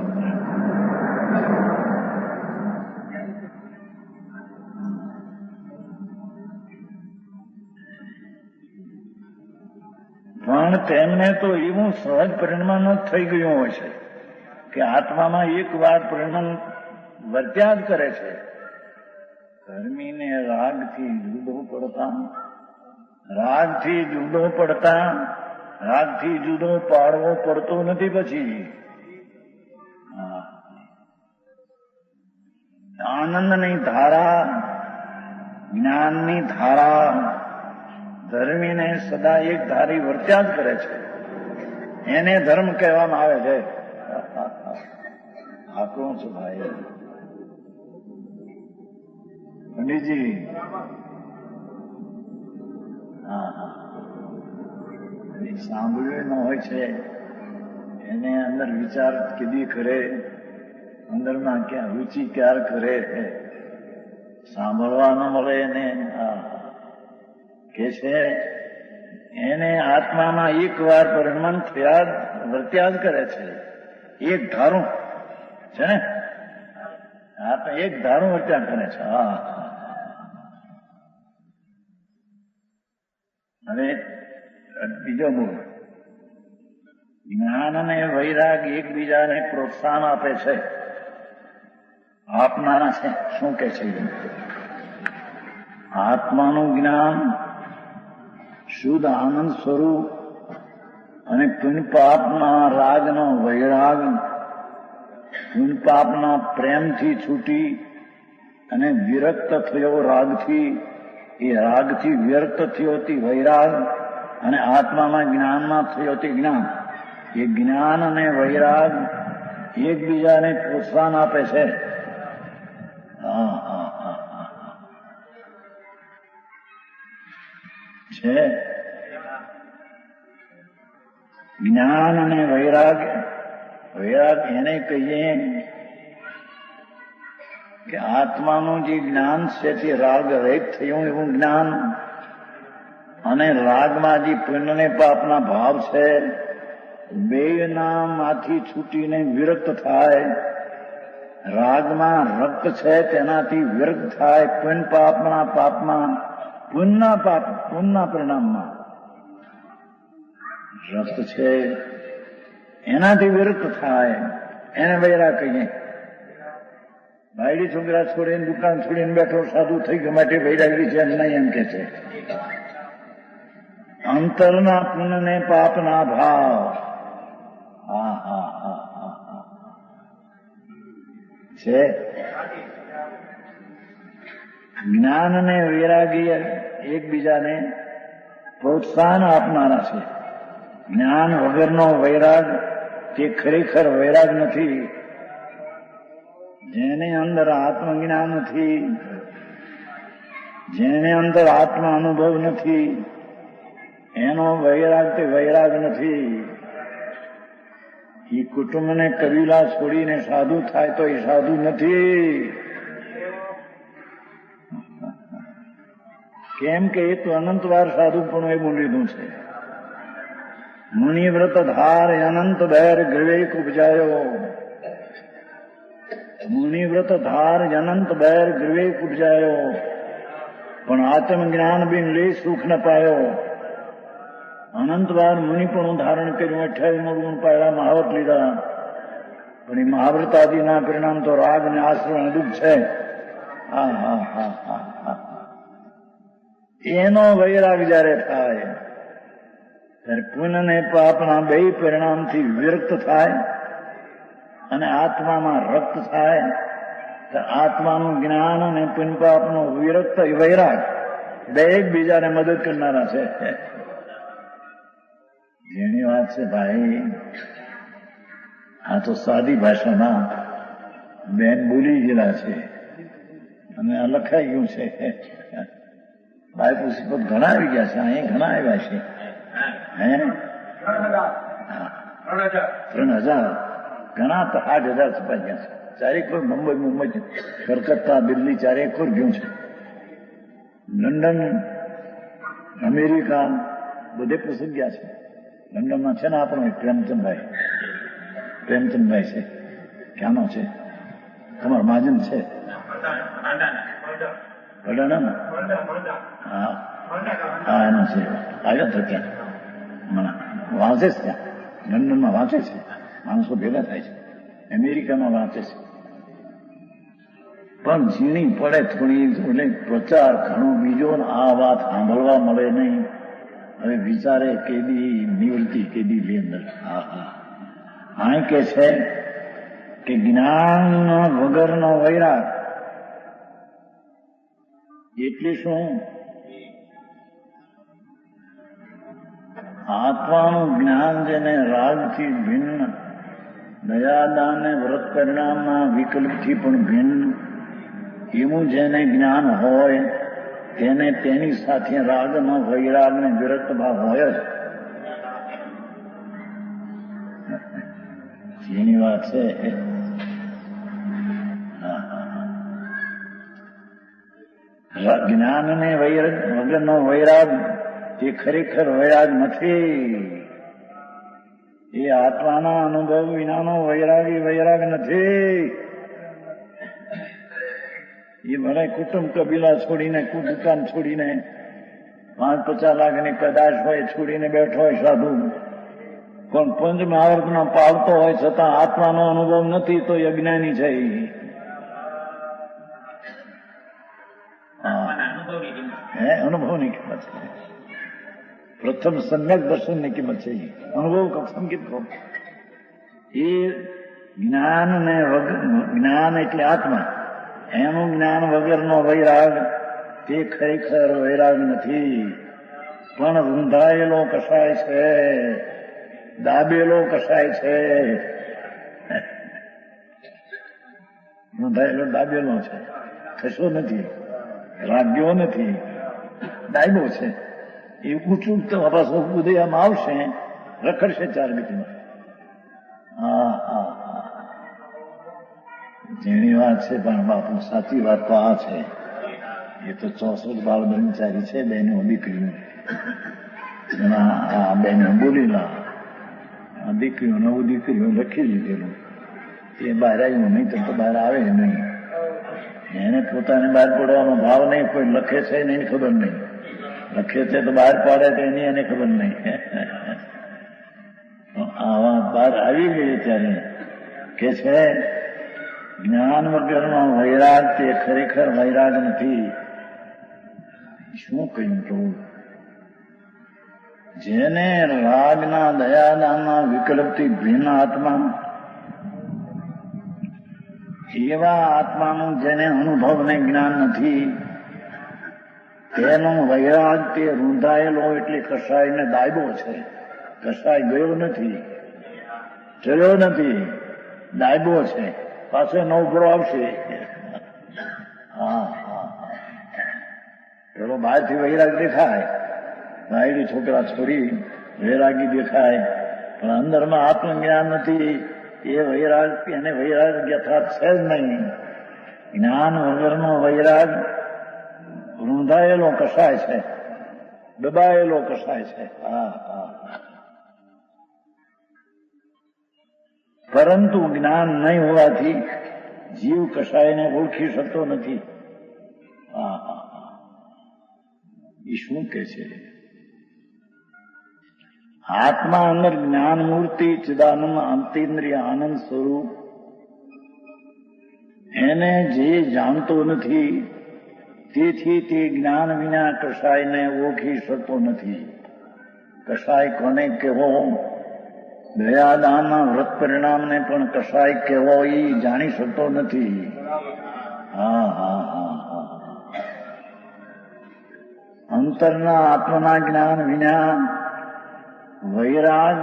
પણ તેમને તો એવું સહજ પરિણામ જ થઈ ગયું હોય છે કે આત્મામાં એક વાર પરિણામ વર્ત્યા જ કરે છે. ધર્મીને રાગથી જુદો પાડવો પડતો નથી. પછી આનંદની ધારા, જ્ઞાનની ધારા ધર્મીને સદા એક ધારી વર્ત્યા જ કરે છે. એને ધર્મ કહેવામાં આવે છે. આકરું છું ભાઈ પંડિતજી. સાંભળ્યું ન હોય છે એને અંદર વિચાર કીધી કરે, અંદરમાં ક્યાં રુચિ ક્યાર કરે, સાંભળવા ન મળે એને કે છે. એને આત્મામાં એક વાર પરિણમન થયા વર્ત્યા જ કરે છે. એક ધારું છે ને, આત્મા એક ધારું વર્ત્યા કરે છે. હવે બીજો બોલ. જ્ઞાન અને વૈરાગ એકબીજાને પ્રોત્સાહન આપે છે, આપનારા છે. શું કે છે? આત્માનું જ્ઞાન, શુદ્ધ આનંદ સ્વરૂપ અને પુણ્યપાપના રાગનો વૈરાગ, પુણ્યપાપના પ્રેમથી છૂટી અને વિરક્ત થયો રાગથી, એ રાગથી વિરક્ત થયો તે વૈરાગ અને આત્મામાં જ્ઞાનમાં થયો તે જ્ઞાન, એ જ્ઞાન અને વૈરાગ એકબીજાને પ્રોત્સાહન આપે છે. છે જ્ઞાન અને વૈરાગ. વૈરાગ એને કહીએ કે આત્માનું જે જ્ઞાન છે તે રાગ રહિત થયું એવું જ્ઞાન, અને રાગમાં જે પુણ્ય ને પાપના ભાવ છે બેયના માંથી છૂટીને વિરક્ત થાય. રાગમાં રક્ત છે તેનાથી વિરક્ત થાય. પુણ્ય પાપના પાપમાં પુણ્યના પરિણામમાં રક્ત છે એનાથી વિરક્ત થાય. એને વૈરાગ કહીએ. બાયડી છોકરા છોડીને દુકાન છોડીને બેઠો સાધુ થઈ ગયો માટે વૈરાગી છે નહીં એમ કે છે. અંતરના પુણ્ય ને પાપના ભાવ છે. જ્ઞાન અને વૈરાગી એકબીજાને પ્રોત્સાહન આપનારા છે. જ્ઞાન વગરનો વૈરાગ તે ખરેખર વૈરાગ નથી. જેને અંદર આત્મજ્ઞાન નથી, જેને અંદર આત્મા અનુભવ નથી, એનો વૈરાગ તે વૈરાગ નથી. એ કુટુંબને કબીલા છોડીને સાધુ થાય તો એ સાધુ નથી. કેમ કે એ તો અનંતવાર સાધુપણું એવું લીધું છે. મુનિવ્રત ધાર અનંત બેર ગ્રવેક ઉપજાયો. મુનિવ્રત ધાર અનંત બેર ગ્રવેક ઉપજાયો, પણ આત્મજ્ઞાન બિન લે સુખ ન પાયો. અનંતવાર મુનિપણું ધારણ કર્યું, 28 ગુણ પાડ્યા, મહાવત લીધા, પણ એ મહાવ્રત આદિના પરિણામ તો રાગ ને આશ્રય દુઃખ છે. એનો વૈરાગ જયારે થાય ત્યારે પુણ્ય ને પાપના બે પરિણામથી વિરક્ત થાય અને આત્મામાં રક્ત થાય તો આત્માનું જ્ઞાન અને પુણ્ય પાપનો વિરક્ત વૈરાગ બે એકબીજાને મદદ કરનારા છે. જેની વાત છે ભાઈ, આ તો સાદી ભાષામાં બેન બોલી ગયેલા છે અને આ લખાઈ ગયું છે. ભાઈ પુસ્તકો ઘણા આવી ગયા છે, અહીંયા ઘણા આવ્યા છે. 3000 ઘણા તો 8,000 છપાઈ ગયા છે. ચારેક પર મુંબઈ કલકત્તા દિલ્હી ચારેક પર ગયું છે. લંડન અમેરિકા બધે પુસ્તક ગયા છે. લંડનમાં છે ને આપણો પ્રેમચંદભાઈ છે. ક્યાંનો છે? તમારો મહાજન છે વડાના? હા એનો છે. આવ્યો તો ત્યાં વાંચે છે. ત્યાં લંડનમાં વાંચે છે. માણસો ભેગા થાય છે. અમેરિકામાં વાંચે છે. પણ ઝીણી પડે થોડી એટલે પ્રચાર ઘણો બીજો આ વાત સાંભળવા મળે નહીં. હવે વિચારે કેદી નિવૃત્તિ કેદી લે અંદર. આ કે છે કે જ્ઞાન વગરનો વૈરાગ એટલે શું? આત્માનું જ્ઞાન જેને રાગથી ભિન્ન, દયાદાન ને વ્રત પરિણામના વિકલ્પથી પણ ભિન્ન એવું જેને જ્ઞાન હોય તેને તેની સાથે રાગનો વૈરાગ ને વિરક્ત ભાવ હોય જ. જેની વાત છે જ્ઞાન ને વગરનો વૈરાગ એ ખરેખર વૈરાગ નથી. એ આત્માના અનુભવ વિનાનો વૈરાગ એ વૈરાગ નથી. એ ભલે કુટુંબ કબીલા છોડીને દુકાન છોડીને 5-50 લાખની કદાચ હોય છોડીને બેઠો હોય સાધુ, પણ પંચ મહાવર્તનો પાળતો હોય છતાં આત્માનો અનુભવ નથી તો અજ્ઞાની છે. અનુભવની કિંમત છે. પ્રથમ સમ્યક દર્શનની કિંમત છે. અનુભવ કક્ષમ કીધું એ જ્ઞાન એટલે આત્મા, એનું જ્ઞાન વગરનો વૈરાગ તે ખરેખર વૈરાગ નથી, પણ રૂંધાયેલો કસાય છે, દાબેલો કસાય છે. રૂંધાયેલો દાબેલો છે, કશો નથી, રાગ્યો નથી, દાયબો છે. એ ઊંચું તો પાછો ઉદયમાં આવશે, રખડશે 4 ગતિમાં. જેની વાત છે પણ બાપુ સાચી વાત તો આ છે. એ તો 64 બાળ બ્રહ્મચારી છે, બેનો દીકરીઓ. એમાં આ બેનો બોલીલા દીકરીઓ 9 દીકરીઓ લખી લીધેલું. એ બહાર આવ્યું નહીં તો બહાર આવે નહીં. એને પોતાને બહાર પડવાનો ભાવ નહીં. કોઈ લખે છે એની ખબર નહીં, લખે છે તો બહાર પાડે તો એની એને ખબર નહીં. આ વાત બહાર આવી ગઈ ત્યારે કે છે જ્ઞાન વગરનો વૈરાગ તે ખરેખર વૈરાગ નથી. શું કહ્યું કહું? જેને રાગના દયાદાનના વિકલ્પથી ભિન્ન આત્મા, એવા આત્માનું જેને અનુભવ ને જ્ઞાન નથી, તેનો વૈરાગ તે રૂંધાયેલો એટલે કસાય ને દાયબો છે. કસાય ગયો નથી, ચડ્યો નથી, દાયબો છે. પાછો નવભરો આવશે. પેલો બહારથી વૈરાગ દેખાય, નાયડી છોકરા છોડી વૈરાગી દેખાય, પણ અંદરમાં આત્મજ્ઞાન નથી. એ વૈરાગ એને વૈરાગ યથાર્થ છે જ નહીં. જ્ઞાન વગરનો વૈરાગ રૂંધાયેલો કસાય છે, દબાયેલો કસાય છે. પરંતુ જ્ઞાન નહીં હોવાથી જીવ કસાયને ઓળખી શકતો નથી. એ શું કે છે? આત્મા અંદર જ્ઞાન મૂર્તિ ચિદાનંદ અંતેન્દ્રિય આનંદ સ્વરૂપ, એને જે જાણતો નથી તેથી તે જ્ઞાન વિના કશાયને ઓળખી શકતો નથી. કશાય કોને કહેવો, દયાદાનના વ્રત પરિણામને પણ કશાય કહેવો એ જાણી શકતો નથી. હા હા હા હા. અંતરના આત્મના જ્ઞાન વિના વૈરાગ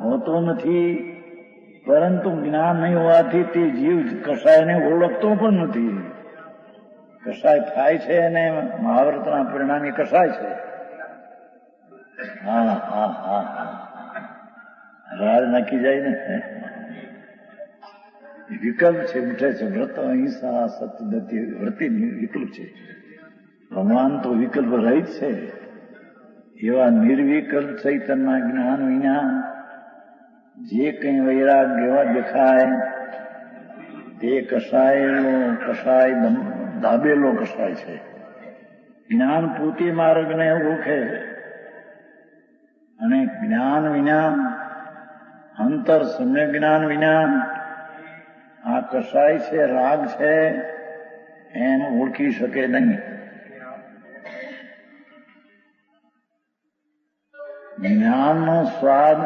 હોતો નથી, પરંતુ જ્ઞાન નહીં હોવાથી તે જીવ કશાયને ઓળખતો પણ નથી. કશાય થાય છે અને મહાવ્રતના પરિણામે કશાય છે. હા હા હા હા. રાજ નાખી જાય ને. વિકલ્પ છે, ઉઠે છે. વ્રત અહિંસા સત્યદત્તિ વ્રતિ વિકલ્પ છે. ભગવાન તો વિકલ્પ રહિત છે. એવા નિર્વિકલ્પ ચૈતન્યના જ્ઞાન વિના જે કંઈ વૈરાગ એવા દેખાય તે કશાય દાબેલો કશાય છે. જ્ઞાન પોતે માર્ગને ઓળખે અને જ્ઞાન વિના, અંતર સમ્યક જ્ઞાન વિના આ કશાય છે, રાગ છે એમ ઓળખી શકે નહીં. જ્ઞાનનો સ્વાદ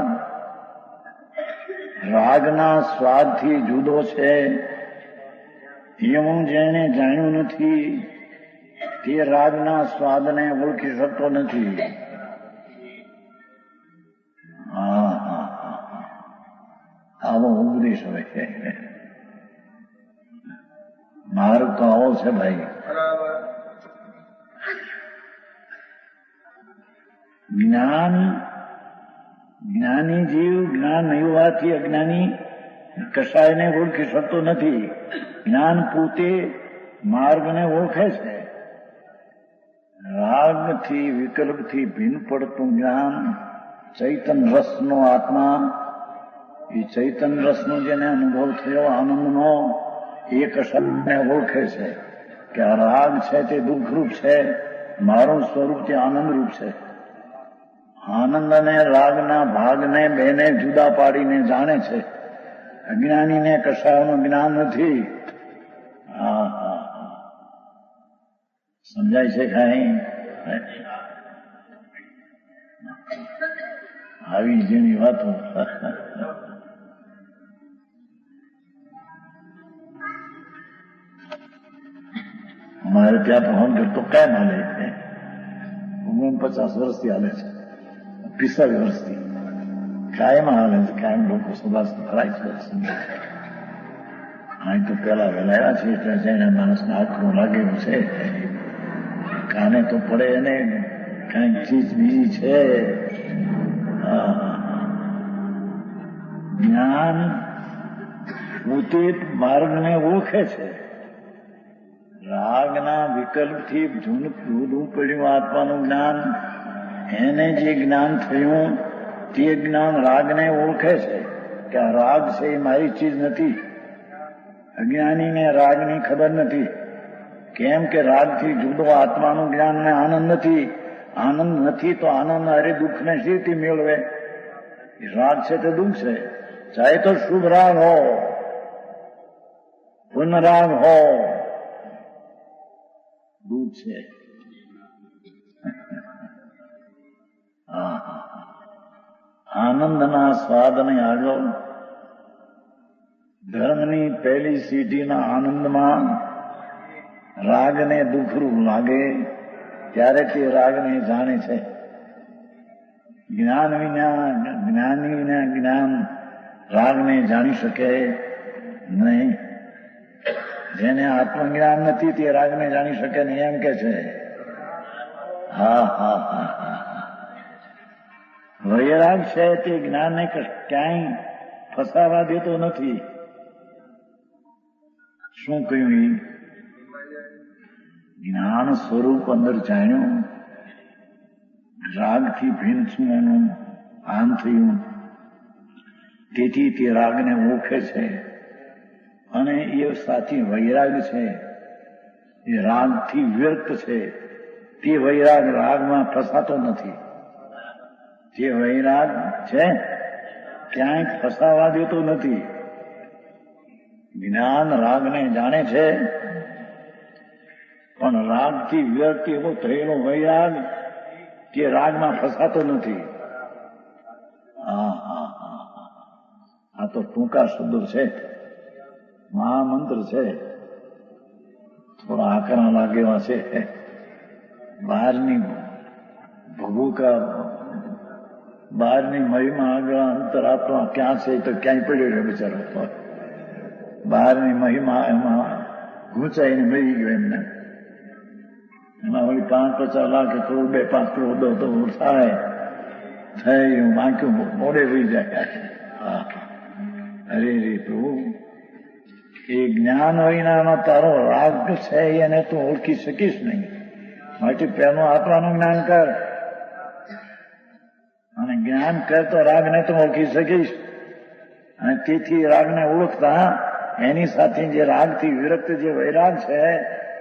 રાગના સ્વાદથી જુદો છે એવું જેને જાણ્યું નથી તે રાગના સ્વાદને ઓળખી શકતો નથી. હા હા હા. આવો ઉપદેશ હવે માર્ગ તો આવો છે ભાઈ. જ્ઞાની જીવ જ્ઞાન નહીં હોવાથી અજ્ઞાની કશાયને ઓળખી શકતો નથી. જ્ઞાન પોતે માર્ગને ઓળખે છે. રાગથી વિકલ્પથી ભિન્ન પડતું જ્ઞાન ચૈતન રસનો આત્મા, એ ચૈતન રસનો જેને અનુભવ થયો આનંદનો, એ કશાયને ઓળખે છે કે આ રાગ છે તે દુઃખરૂપ છે, મારું સ્વરૂપ તે આનંદરૂપ છે. આનંદ અને રાગના ભાગને બેને જુદા પાડીને જાણે છે. અજ્ઞાનીને કશાયનું જ્ઞાન નથી. હા હા હા. સમજાય છે કાંઈ? આવી જેની વાતો. અમારે ત્યાં ફોન કરતો કાયમ હાલે છે. 50 વર્ષથી હાલે છે, 45 વર્ષથી કાયમ હાલે છે. કાયમ લોકો સુભાષ ભરાય છે. અહીં તો પેલા વહેલા આવ્યા છે એટલે જઈને માણસને આખરું લાગેલું છે. કાને તો પડે એને કઈક ચીજ બીજી છે. જ્ઞાન પોતે માર્ગને ઓળખે છે. રાગના વિકલ્પથી જૂદું પડ્યું આત્માનું જ્ઞાન, એને જે જ્ઞાન થયું તે જ્ઞાન રાગને ઓળખે છે કે આ રાગ છે એ મારી ચીજ નથી. અજ્ઞાનીને રાગની ખબર નથી. કેમ કે રાગથી જુદો આત્માનું જ્ઞાન ને આનંદ નથી. આનંદ નથી તો આનંદ અરે દુઃખને શીથી મેળવે? રાગ છે તે દુઃખ છે. ચાહે તો શુભ રાગ હો, પૂર્ણ રાગ હો, દુઃખ છે. આનંદના સ્વાદને આગળ ધર્મની પહેલી સીઢીના આનંદમાં રાગને દુઃખરૂપ લાગે ત્યારે તે રાગને જાણે છે. જ્ઞાની વિના જ્ઞાન રાગને જાણી શકે નહીં. જેને આત્મજ્ઞાન નથી તે રાગને જાણી શકે નહીં એમ કે છે. હા હા હા હા. વૈરાગ છે તે જ્ઞાનને ક્યાંય ફસાવા દેતો નથી. શું કહ્યું? જ્ઞાન સ્વરૂપ અંદર જાણ્યું, રાગથી ભિન્ન છું એનું આમ થયું, તેથી તે રાગને ઓળખે છે. અને એ સાચી વૈરાગ છે, એ રાગથી વ્યર્થ છે. તે વૈરાગ રાગમાં ફસાતો નથી. જે વૈરાગ છે ક્યાંય ફસાવા દેતો નથી. જ્ઞાન રાગને જાણે છે પણ રાગથી વિરક્તિ એવો થયેલો વૈરાગ કે રાગમાં ફસાતો નથી. આ તો ટૂંકા શબ્દો છે, મહામંત્ર છે, થોડા આકરા લાગેવા છે. બહારની ભભૂકા, બહારની મહિમા આગળ અંતરાત્મા ક્યાં છે તો ક્યાંય પડ્યો છે બિચારો. બહારની મહિમા એમાં ઘૂંચાઈને મરી ગયો એમને. એમાં વળી 5-50 લાખ કરોડ 2-5 કરોડ તો થાય થઈ બાકી મોડે હોઈ જાય. અરે રે પ્રભુ, એ જ્ઞાન વિનાનો તારો રાગ છે એને તું ઓળખી શકીશ નહીં. માટે પહેલું આત્માનું જ્ઞાન કર, અને જ્ઞાન કર તો રાગને તું ઓળખી શકીશ. અને તેથી રાગને ઓળખતા એની સાથે જે રાગથી વિરક્ત જે વૈરાગ છે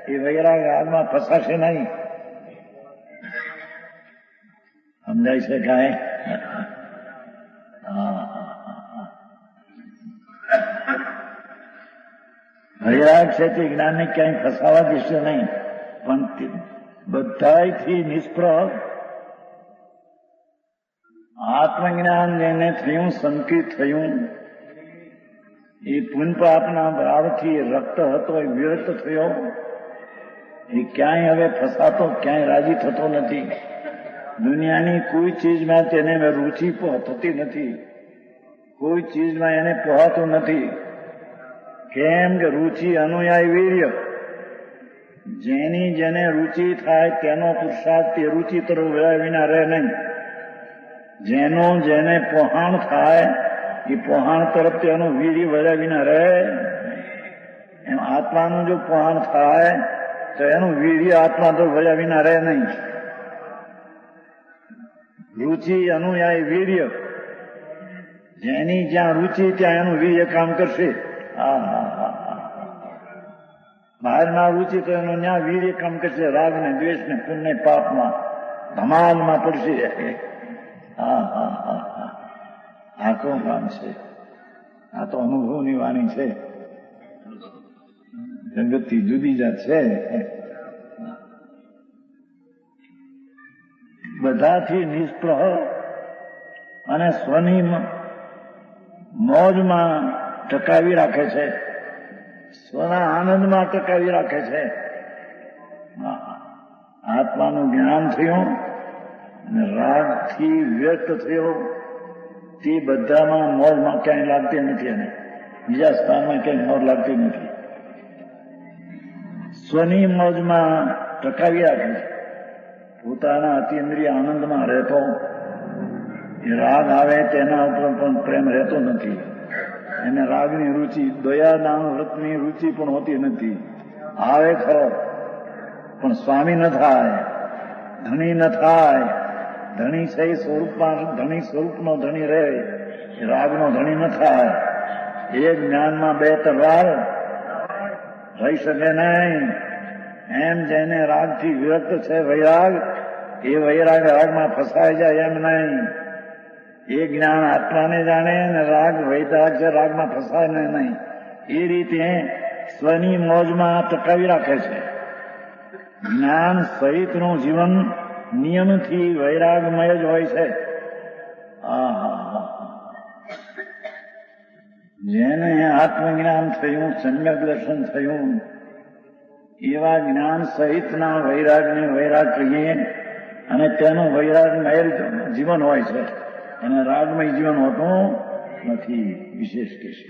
એ વૈરાગ રાગમાં ફસાશે નહીં. સમજાય છે કાંઈ? વૈરાગ છે તે જ્ઞાનને ક્યાંય ફસાવા દેશે નહીં. પણ બધાથી નિષ્પ્રહ આત્મજ્ઞાન જેને થયું, સંકિત થયું, એ પુન પાપના ભાવથી રક્ત હતો એ વિરક્ત થયો. એ ક્યાંય હવે ફસાતો, ક્યાંય રાજી થતો નથી. દુનિયાની કોઈ ચીજમાં તેને રુચિ થતી નથી, કોઈ ચીજમાં એને પહોંચતું નથી. કેમ કે રુચિ અનુયાયી વીર્ય, જેની જેને રુચિ થાય તેનો પુરુષાર્થ તે રુચિ તરફ વળ્યા વિના રહે નહીં. જેનો જેને પહોંચ થાય એ પહોંચ તરફ તેનું વીર્ય વળ્યા વિના રહે. એમ આત્માનું જો પહોંચ થાય તો એનું વીર્ય આત્મા તરફ વળ્યા વિના રહે નહીં. રુચિ અનુયાયી વીર્ય, જેની જ્યાં રુચિ ત્યાં એનું વીર્ય કામ કરશે. બહારમાં રુચિ તો એનું ત્યાં વીર્ય કામ કરશે. રાગ ને દ્વેષ ને પુણ્ય પાપમાં ધમાલમાં પડશે. આ કોણ કામ છે? આ તો અનુભવની વાણી છે, જગતથી જુદી જાત છે. બધાથી નિષ્પ્રહ અને સ્વની મોજમાં ટકાવી રાખે છે, સ્વના આનંદમાં ટકાવી રાખે છે. આત્માનું જ્ઞાન થયું અને રાગથી વ્યક્ત થયો, તે બધામાં મોજમાં ક્યાંય લાગતી નથી, અને બીજા સ્થાનમાં ક્યાંય મોજ લાગતી નથી. સ્વની મોજમાં ટકાવી રાખે છે, પોતાના અતિન્દ્રિય આનંદમાં રહેતો. એ રાગ આવે તેના ઉપર પણ પ્રેમ રહેતો નથી. એને રાગની રુચિ, દયાદાન વ્રતની રુચિ પણ હોતી નથી. આવે ખરો પણ સ્વામી ન થાય, ધણી ન થાય. ધણી છે એ સ્વરૂપમાં ધણી, સ્વરૂપનો ધણી રહે, એ રાગનો ધણી ન થાય. એ જ્ઞાનમાં 2 તલવાર રહી શકે નહીં. એમ જેને રાગથી વિરક્ત છે વૈરાગ, એ વૈરાગ રાગમાં ફસાઈ જાય એમ નહીં. એ જ્ઞાન આત્માને જાણે અને રાગ વૈરાગ છે રાગમાં ફસાય નહીં. એ રીતે સ્વની મોજમાં ટકાવી રાખે છે. જ્ઞાન સહિતનું જીવન નિયમથી વૈરાગમય જ હોય છે. જેને આત્મજ્ઞાન થયું, સમ્યક દર્શન થયું, એવા જ્ઞાન સહિતના વૈરાગને વૈરાગ કહીએ. અને તેનું વૈરાગમય જીવન હોય છે, એને રાગમય જીવન હોતું નથી. વિશેષ કહેશે.